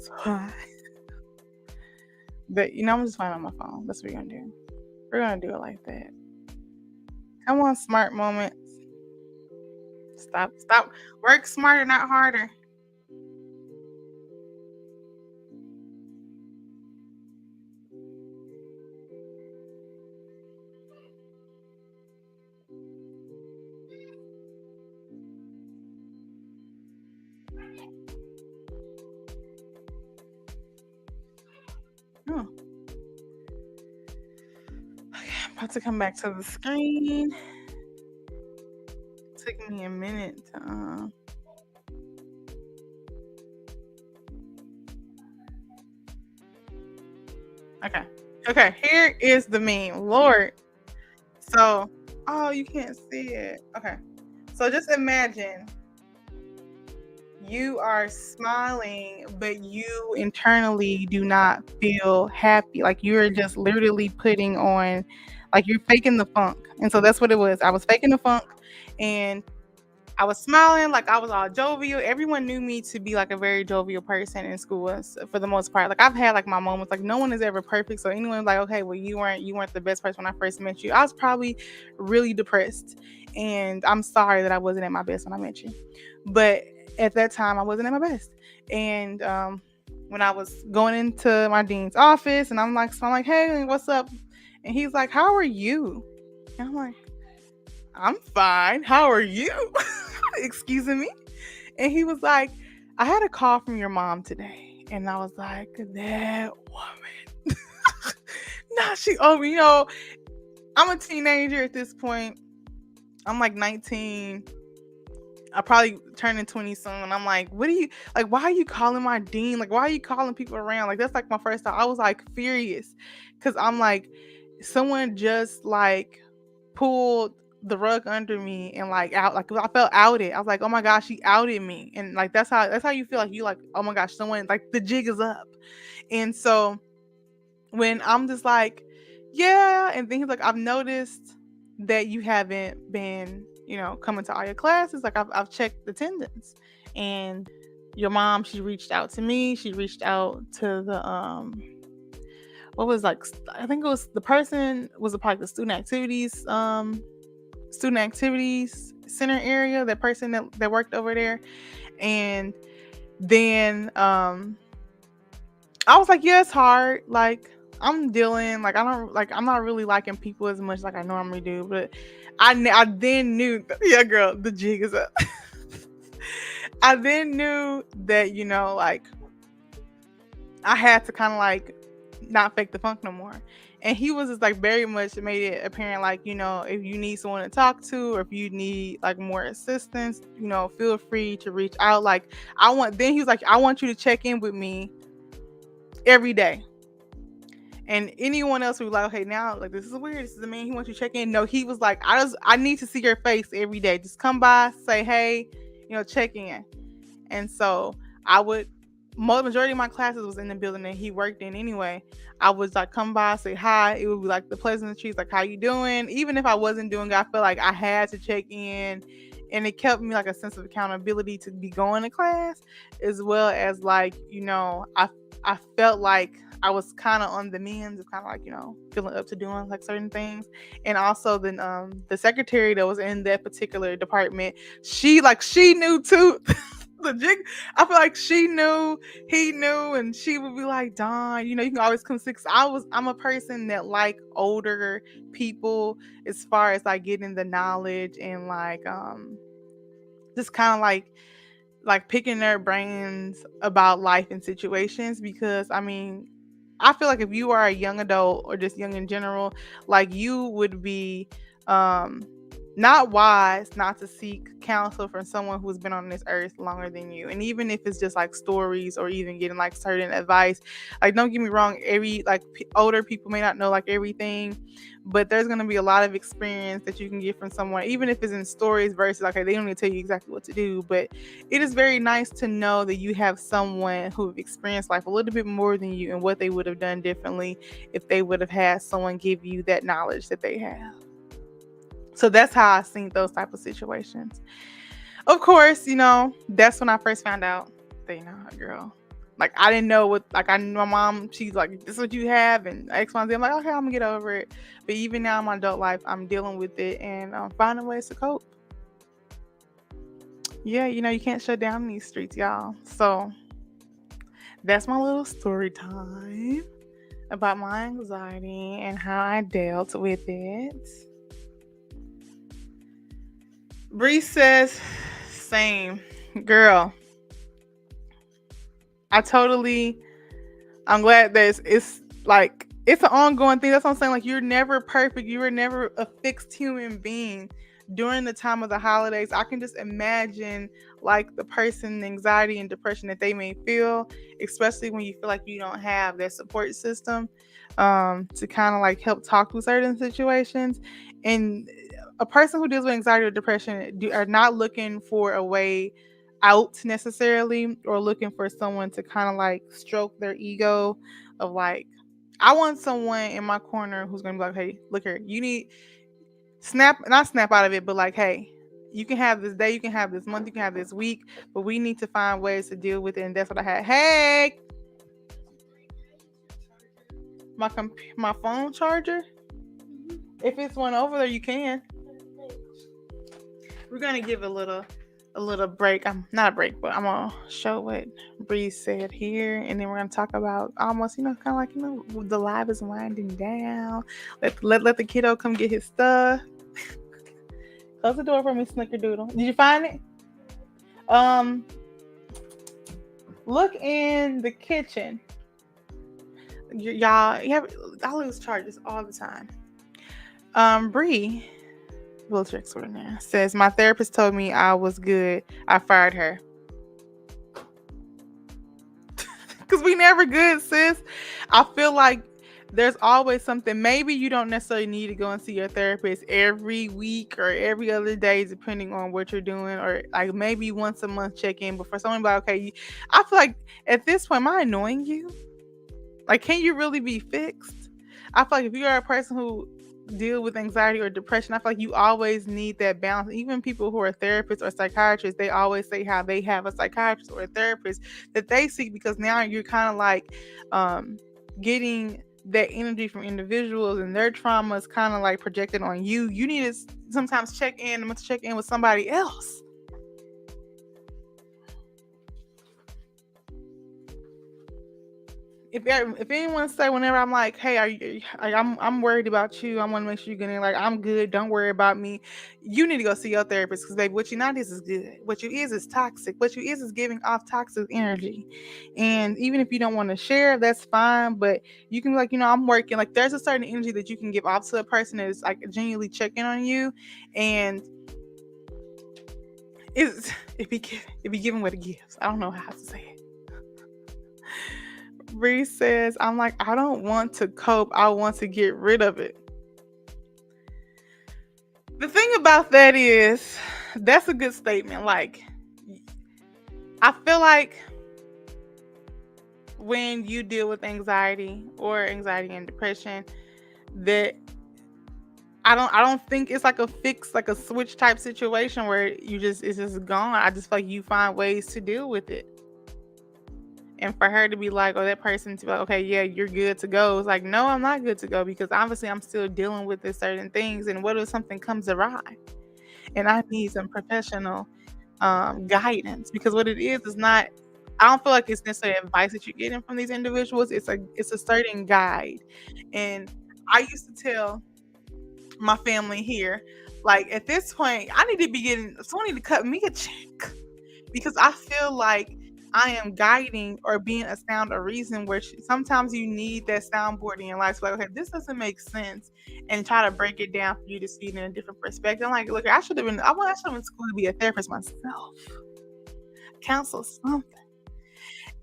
but I'm just fine on my phone. That's what we're gonna do. We're gonna do it like that. Come on, smart moments. Stop. Work smarter, not harder. Oh. Okay, I'm about to come back to the screen. It took me a minute to Okay, here is the meme. Lord. So, oh, you can't see it. Okay. So just imagine you are smiling, but you internally do not feel happy. Like you're just literally putting on, like you're faking the funk. And so that's what it was. I was faking the funk, and I was smiling, like I was all jovial. Everyone knew me to be like a very jovial person in school for the most part. Like I've had like my moments, like no one is ever perfect. So anyone was like, okay, well you weren't the best person when I first met you. I was probably really depressed, and I'm sorry that I wasn't at my best when I met you. But at that time I wasn't at my best. And when I was going into my dean's office, and I'm like, hey, what's up? And he's like, how are you? And I'm like, I'm fine. How are you? Excusing me. And he was like, I had a call from your mom today. And I was like, that woman. Nah, I'm a teenager at this point. I'm like 19. I probably turning 20 soon. I'm like, what are you like? Why are you calling my dean? Like, why are you calling people around? Like, that's like my first thought. I was like furious because I'm like, someone just like pulled the rug under me and like out, like I felt outed. I was like, oh my gosh, she outed me. And like that's how you feel, like you like, oh my gosh, someone, like the jig is up. And so when I'm just like, yeah, and then he's like, I've noticed that you haven't been, coming to all your classes. Like I've checked attendance, and your mom, she reached out to me. She reached out to the what was like, I think it was the person was a part of the student activities center area, that person that worked over there. And then I was like, yeah, it's hard. Like, I'm dealing, like, I'm not really liking people as much like I normally do. But I then knew, yeah, girl, the jig is up. I then knew that, like, I had to kind of like not fake the funk no more. And he was just like very much made it apparent, like, if you need someone to talk to, or if you need like more assistance, feel free to reach out. Like, then he was like, I want you to check in with me every day. And anyone else who was like, okay, now, like, this is weird. This is the man, he wants you to check in. No, he was like, I need to see your face every day. Just come by, say, hey, check in. And so I would, majority of my classes was in the building that he worked in anyway. I was like, come by, say hi. It would be like the pleasantries, like, how you doing? Even if I wasn't doing it, I felt like I had to check in. And it kept me like a sense of accountability to be going to class, as well as like, I felt like I was kind of on the mend, kind of like, feeling up to doing like certain things. And also the secretary that was in that particular department, she knew too. Legit, I feel like she knew, he knew, and she would be like, Dawn, you can always come see. I'm a person that like older people, as far as like getting the knowledge and like just kind of like picking their brains about life and situations. Because I mean, I feel like if you are a young adult or just young in general, like, you would be not wise not to seek counsel from someone who's been on this earth longer than you. And even if it's just like stories or even getting like certain advice, like, don't get me wrong, every like older people may not know like everything, but there's going to be a lot of experience that you can get from someone, even if it's in stories versus, okay, they don't need to tell you exactly what to do. But it is very nice to know that you have someone who have experienced life a little bit more than you, and what they would have done differently if they would have had someone give you that knowledge that they have. So that's how I seen those type of situations. Of course, that's when I first found out that, girl, like, I didn't know what, like, I knew my mom, she's like, this is what you have, and X, Y, Z. I'm like, okay, I'm gonna get over it. But even now in my adult life, I'm dealing with it, and I'm finding ways to cope. Yeah, you can't shut down these streets, y'all. So that's my little story time about my anxiety and how I dealt with it. Bree says, same. Girl, I'm glad that it's like, it's an ongoing thing. That's what I'm saying. Like, you're never perfect. You were never a fixed human being. During the time of the holidays, I can just imagine like the person, anxiety and depression that they may feel, especially when you feel like you don't have that support system to kind of like help talk through certain situations. And a person who deals with anxiety or depression are not looking for a way out necessarily, or looking for someone to kind of like stroke their ego of like, I want someone in my corner who's going to be like, hey, look here, you need not snap out of it, but like, hey, you can have this day, you can have this month, you can have this week, but we need to find ways to deal with it. And that's what I had. Hey, my phone charger, if it's one over there, you can. We're gonna give a little break. I'm not a break, but I'm gonna show what Bree said here, and then we're gonna talk about almost, kind of like, the live is winding down. Let the kiddo come get his stuff. Close the door for me, Snickerdoodle. Did you find it? Look in the kitchen. Y'all, I lose charges all the time. Bree, wheelchair extraordinaire, says, my therapist told me I was good. I fired her. Because we never good, sis. I feel like there's always something. Maybe you don't necessarily need to go and see your therapist every week or every other day, depending on what you're doing, or like maybe once a month check in. But for someone like, okay, I feel like at this point, am I annoying you? Like, can you really be fixed? I feel like if you're a person who deal with anxiety or depression, I feel like you always need that balance. Even people who are therapists or psychiatrists, they always say how they have a psychiatrist or a therapist that they seek, because now you're kind of like getting that energy from individuals and their trauma is kind of like projected on you, you need to sometimes check in with somebody else. If anyone say whenever I'm like, hey, I'm worried about you. I want to make sure you're getting like I'm good. Don't worry about me. You need to go see your therapist because baby, what you not is good. What you is toxic. What you is giving off toxic energy. And even if you don't want to share, that's fine. But you can be like, I'm working. Like there's a certain energy that you can give off to a person that is like genuinely checking on you, and it's it be giving what it gives. I don't know how to say it. Bree says, I'm like, I don't want to cope. I want to get rid of it. The thing about that is, that's a good statement. Like, I feel like when you deal with anxiety and depression, that I don't think it's like a fix, like a switch type situation where it's just gone. I just feel like you find ways to deal with it. And for her to be like, oh, that person to be like, okay, yeah, you're good to go. It's like, no, I'm not good to go because obviously I'm still dealing with this certain things. And what if something comes awry? And I need some professional guidance because what it is not, I don't feel like it's necessarily advice that you're getting from these individuals. It's a certain guide. And I used to tell my family here, like at this point, I need to be someone need to cut me a check because I feel like I am guiding or being a sound or reason where sometimes you need that soundboard in your life. So like, okay, this doesn't make sense, and try to break it down for you to see it in a different perspective. I'm like, look, I should have been in school to be a therapist myself, counsel something.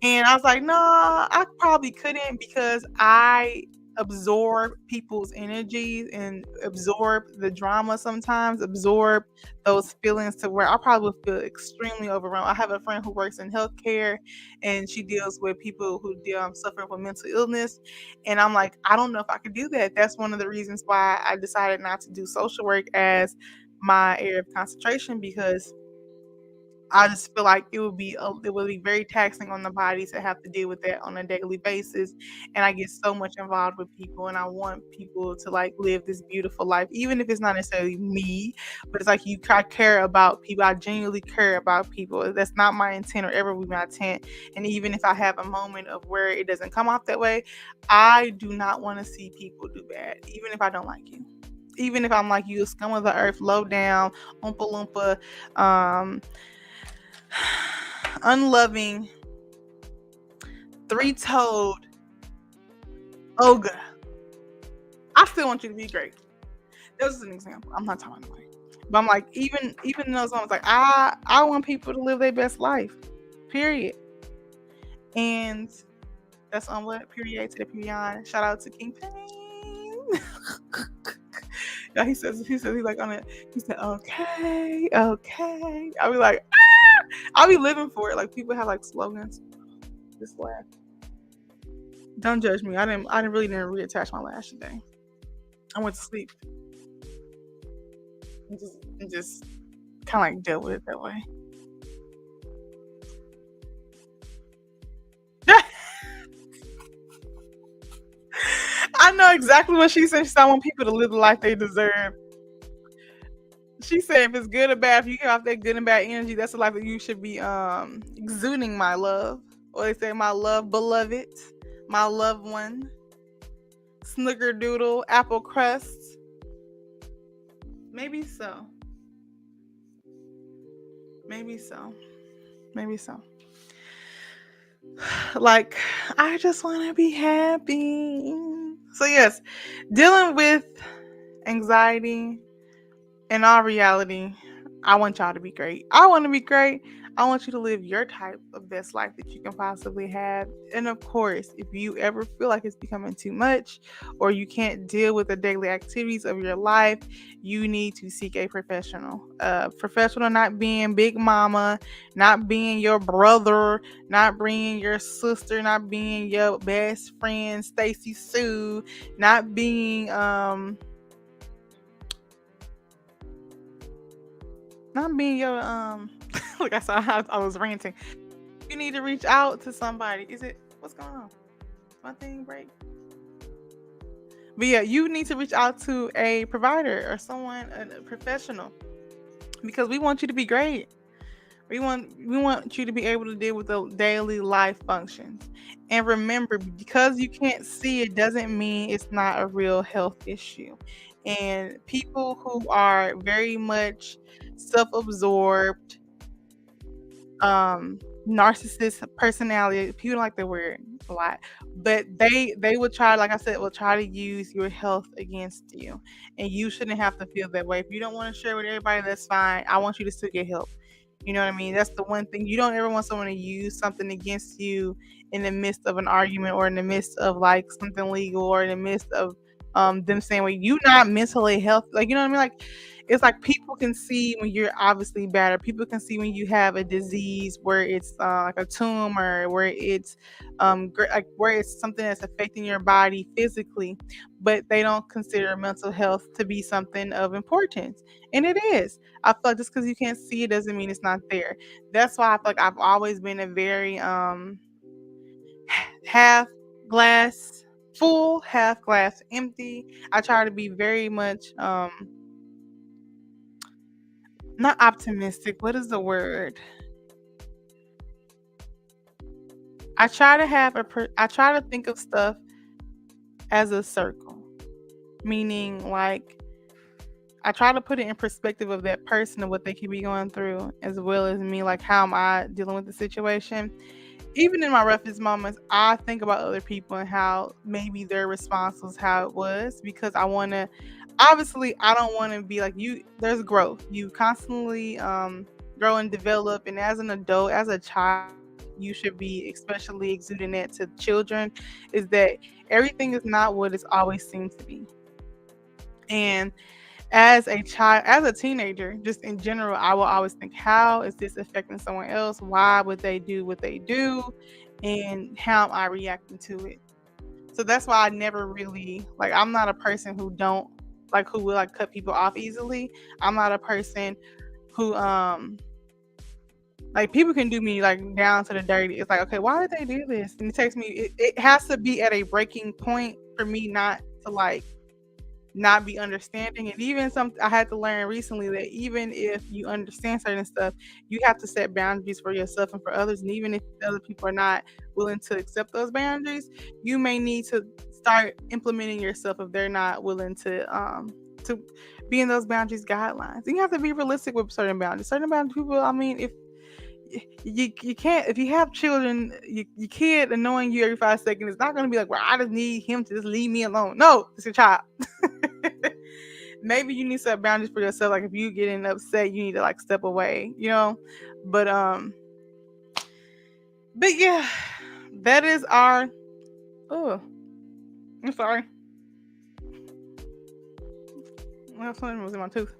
And I was like, no, I probably couldn't because I absorb people's energies and absorb the drama sometimes, absorb those feelings to where I probably would feel extremely overwhelmed. I have a friend who works in healthcare and she deals with people who suffering from mental illness. And I'm like, I don't know if I could do that. That's one of the reasons why I decided not to do social work as my area of concentration because I just feel like it would be very taxing on the body to have to deal with that on a daily basis, and I get so much involved with people, and I want people to like live this beautiful life, even if it's not necessarily me, but it's like I care about people. I genuinely care about people. That's not my intent or ever be my intent. And even if I have a moment of where it doesn't come off that way, I do not want to see people do bad, even if I don't like you. Even if I'm like you, scum of the earth, low down, oompa loompa, unloving, three-toed ogre. I still want you to be great. That was an example. I'm not talking about it. But I'm like, even in those moments, like I want people to live their best life. Period. And that's on what? Period to the period. Shout out to King Pain. Yeah, he says he's like on it. He said, okay. I'll be like, I'll be living for it. Like people have like slogans. Just laugh. Don't judge me. I didn't reattach my lash today. I went to sleep. And just kind of like dealt with it that way. I know exactly what she said. She said, I want people to live the life they deserve. She said, if it's good or bad, if you get off that good and bad energy, that's the life that you should be exuding, my love. Or they say, my love, beloved, my loved one, snickerdoodle, apple crust. Maybe so. Like, I just want to be happy. So yes, dealing with anxiety, in all reality, I want y'all to be great. I want to be great. I want you to live your type of best life that you can possibly have. And of course, if you ever feel like it's becoming too much or you can't deal with the daily activities of your life, you need to seek a professional. Professional not being big mama, not being your brother, not being your sister, not being your best friend, Stacy Sue, not being not being your like I saw I was ranting. You need to reach out to somebody. Is it what's going on? My thing break? But yeah, you need to reach out to a provider or someone, a professional, because we want you to be great. We want you to be able to deal with the daily life functions. And remember, because you can't see it doesn't mean it's not a real health issue. And people who are very much self-absorbed, narcissist personality, people don't like the word a lot, but they will try, like I said, will try to use your health against you. And you shouldn't have to feel that way. If you don't want to share with everybody, that's fine. I want you to still get help. You know what I mean? That's the one thing. You don't ever want someone to use something against you in the midst of an argument, or in the midst of like something legal, or in the midst of them saying, well, you not mentally healthy. Like, you know what I mean? Like, it's like people can see when you're obviously bad, or people can see when you have a disease where it's like a tumor, where it's like where it's something that's affecting your body physically, but they don't consider mental health to be something of importance, and it is. I feel like just because you can't see it doesn't mean it's not there. That's why I feel like I've always been a very half glass full, half glass empty. I try to be very much not optimistic. What is the word? I try to think of stuff as a circle, meaning like I try to put it in perspective of that person and what they could be going through, as well as me, like how am I dealing with the situation. Even in my roughest moments, I think about other people and how maybe their response was how it was, because I want to, obviously, I don't want to be like you. There's growth. You constantly grow and develop. And as an adult, as a child, you should be especially exuding that to children, is that everything is not what it's always seemed to be. And as a child, as a teenager, just in general, I will always think, how is this affecting someone else? Why would they do what they do? And how am I reacting to it? So that's why I never really like, I'm not a person who don't like, who will like cut people off easily. I'm not a person who like, people can do me like down to the dirty. It's like, okay, why did they do this? And it takes me, it has to be at a breaking point for me not to like not be understanding. And even some, I had to learn recently that even if you understand certain stuff, you have to set boundaries for yourself and for others. And even if other people are not willing to accept those boundaries, you may need to start implementing yourself if they're not willing to be in those boundaries guidelines. And you have to be realistic with certain boundaries. Certain boundaries, people, I mean, if you can't, if you have children, your kid annoying you every 5 seconds, it's not going to be like, well, I just need him to just leave me alone. No, it's your child. Maybe you need to set boundaries for yourself. Like if you getting upset, you need to like step away, you know. But but yeah, that is our. Oh, I'm sorry. Well, something was in my tooth.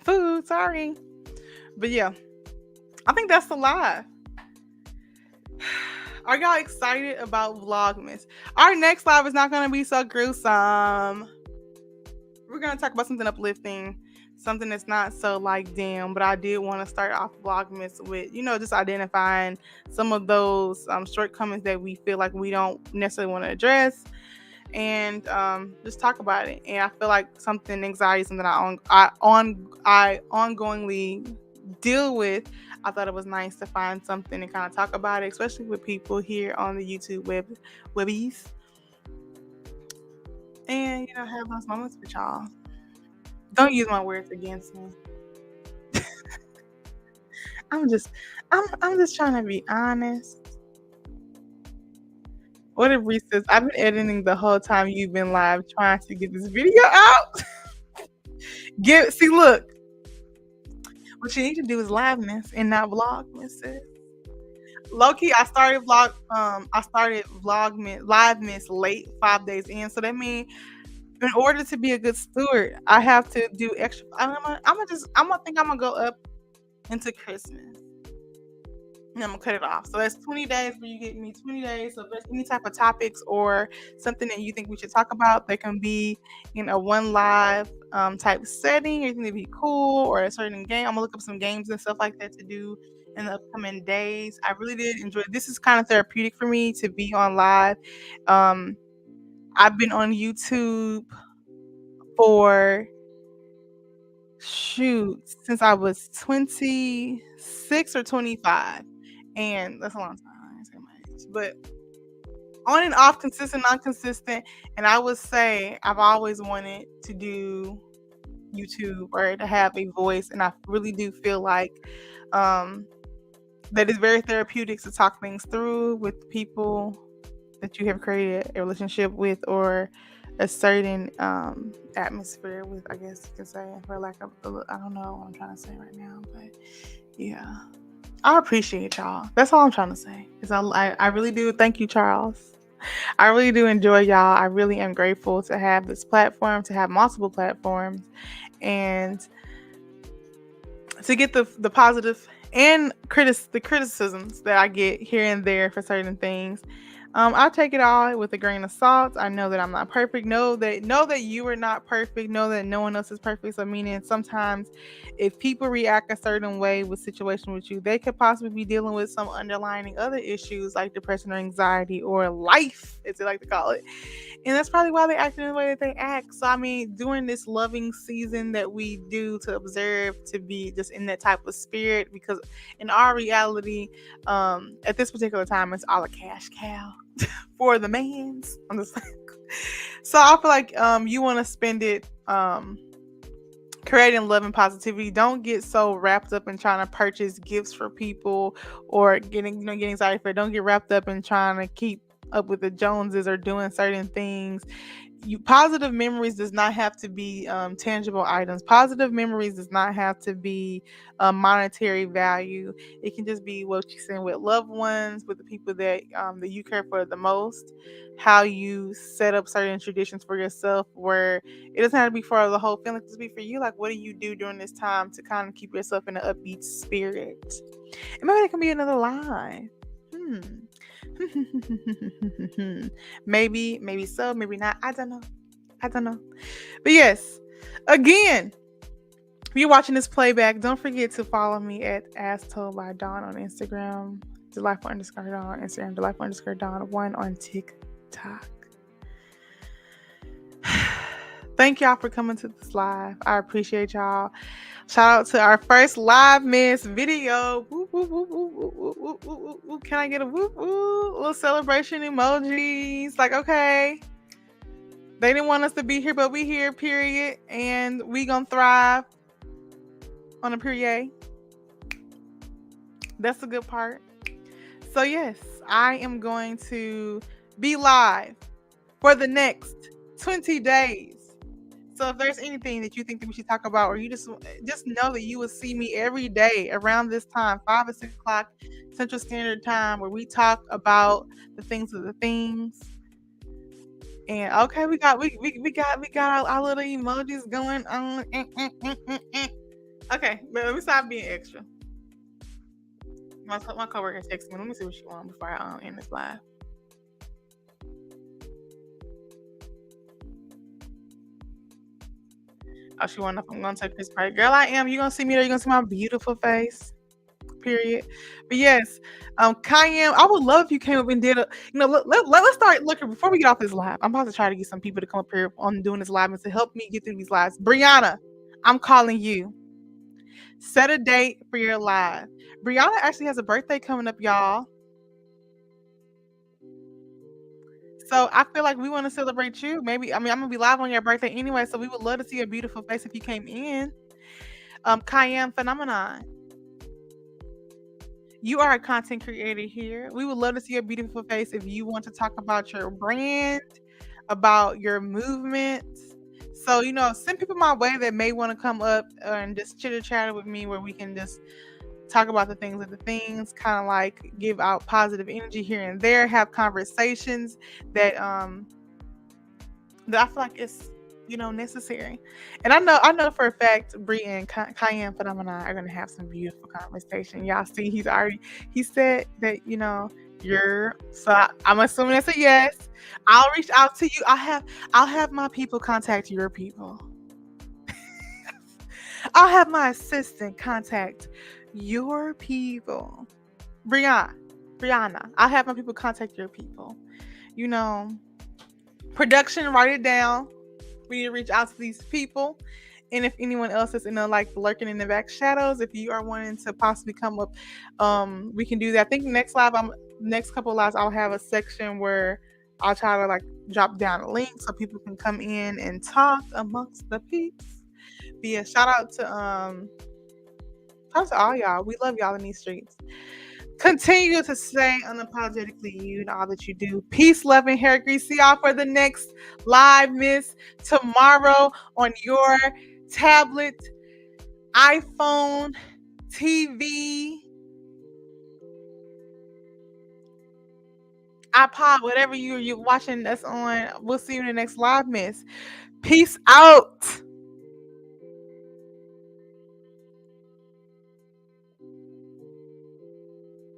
Food, sorry. But yeah, I think that's the live. Are y'all excited about Vlogmas? Our next live is not going to be so gruesome. We're going to talk about something uplifting, something that's not so like damn. But I did want to start off Vlogmas with, just identifying some of those shortcomings that we feel like we don't necessarily want to address, and just talk about it. And I feel like something anxiety, something I ongoingly deal with. I thought it was nice to find something and kind of talk about it, especially with people here on the YouTube webbies, and have those moments with y'all. Don't use my words against me. I'm just I'm just trying to be honest. What if Reese says, I've been editing the whole time you've been live trying to get this video out? See, look, what you need to do is liveness and not vlogmas, sis. Low key, I started vlogmas liveness late, 5 days in. So that means in order to be a good steward, I have to do extra. I'm gonna go up into Christmas. And I'm gonna cut it off. So that's 20 days where you get me 20 days. So if there's any type of topics or something that you think we should talk about, they can be in a one live type setting. You think it'd be cool, or a certain game. I'm gonna look up some games and stuff like that to do in the upcoming days. I really did enjoy it. This is kind of therapeutic for me to be on live. Um I've been on YouTube for since I was 26 or 25. And that's a long time. I ain't say my age. But on and off, consistent, non-consistent. And I would say I've always wanted to do YouTube or to have a voice. And I really do feel like um, that it's very therapeutic to talk things through with people that you have created a relationship with or a certain atmosphere with, I guess you could say, for lack of, I don't know what I'm trying to say right now, but yeah. I appreciate y'all. That's all I'm trying to say. Is I really do. Thank you, Charles. I really do enjoy y'all. I really am grateful to have this platform, to have multiple platforms, and to get the positive and the criticisms that I get here and there for certain things. I'll take it all with a grain of salt. I know that I'm not perfect. Know that you are not perfect. Know that no one else is perfect. So meaning sometimes if people react a certain way with situation with you, they could possibly be dealing with some underlying other issues like depression or anxiety or life, as they like to call it. And that's probably why they act in the way that they act. So I mean, during this loving season that we do to observe, to be just in that type of spirit, because in our reality, at this particular time, it's all a cash cow for the mans. I'm just like, so I feel like you want to spend it creating love and positivity. Don't get so wrapped up in trying to purchase gifts for people or getting anxiety for it. Don't get wrapped up in trying to keep up with the Joneses or doing certain things. Positive memories does not have to be tangible items. Positive memories does not have to be monetary value. It can just be what you send with loved ones, with the people that you care for the most. How you set up certain traditions for yourself, where it doesn't have to be for the whole family. It just be for you. Like, what do you do during this time to kind of keep yourself in an upbeat spirit? And maybe that can be another line. Maybe so, maybe not. I don't know. But yes, again, if you're watching this playback, don't forget to follow me at As Told by Dawn on Instagram, Delightful_Dawn on Instagram, Delightful_Dawn1 on TikTok. Thank y'all for coming to this live. I appreciate y'all. Shout out to our first LIVEMAS video. Woo, woo, woo, woo, woo, woo, woo, woo. Can I get a woo, woo? Little celebration emojis. Like, okay. They didn't want us to be here, but we here, period. And we gonna thrive on a period. That's the good part. So yes, I am going to be live for the next 20 days. So if there's anything that you think that we should talk about, or you just know that you will see me every day around this time, 5 or 6 o'clock Central Standard Time, where we talk about the things of the things. And okay, we got our little emojis going on. Okay, but let me stop being extra. My coworker texted me. Let me see what she wants before I end this live. Oh, she wanted if I'm gonna take this part. Girl, I am. You gonna see me there, you're gonna see my beautiful face. Period. But yes, Cayenne, I would love if you came up and did let's start looking before we get off this live. I'm about to try to get some people to come up here on doing this live and to help me get through these lives. Brianna, I'm calling you. Set a date for your live. Brianna actually has a birthday coming up, y'all. So I feel like we want to celebrate you. Maybe I'm gonna be live on your birthday anyway, so we would love to see your beautiful face if you came in. Cayenne Phenomenon. You are a content creator here. We would love to see your beautiful face if you want to talk about your brand, about your movement. So, send people my way that may want to come up and just chitter chatter with me, where we can just talk about the things kind of like give out positive energy here and there, have conversations that I feel like it's necessary. And I know for a fact Bree and Cayenne Phenomenon are gonna have some beautiful conversation. Y'all see, he said that you're, so I'm assuming that's a yes. I'll reach out to you. I'll have my people contact your people. I'll have my assistant contact your people. Brianna, I'll have my people contact your people. Production, write it down. We need to reach out to these people. And if anyone else is in the like lurking in the back shadows, if you are wanting to possibly come up, we can do that. I think next couple of lives I'll have a section where I'll try to like drop down a link so people can come in and talk amongst the peeps. But yeah, shout out to all y'all. We love y'all in these streets. Continue to stay unapologetically you in all that you do. Peace, love, and hair grease. See y'all for the next live miss tomorrow on your tablet, iPhone, TV, iPod, whatever you're watching us on. We'll see you in the next live miss. Peace out.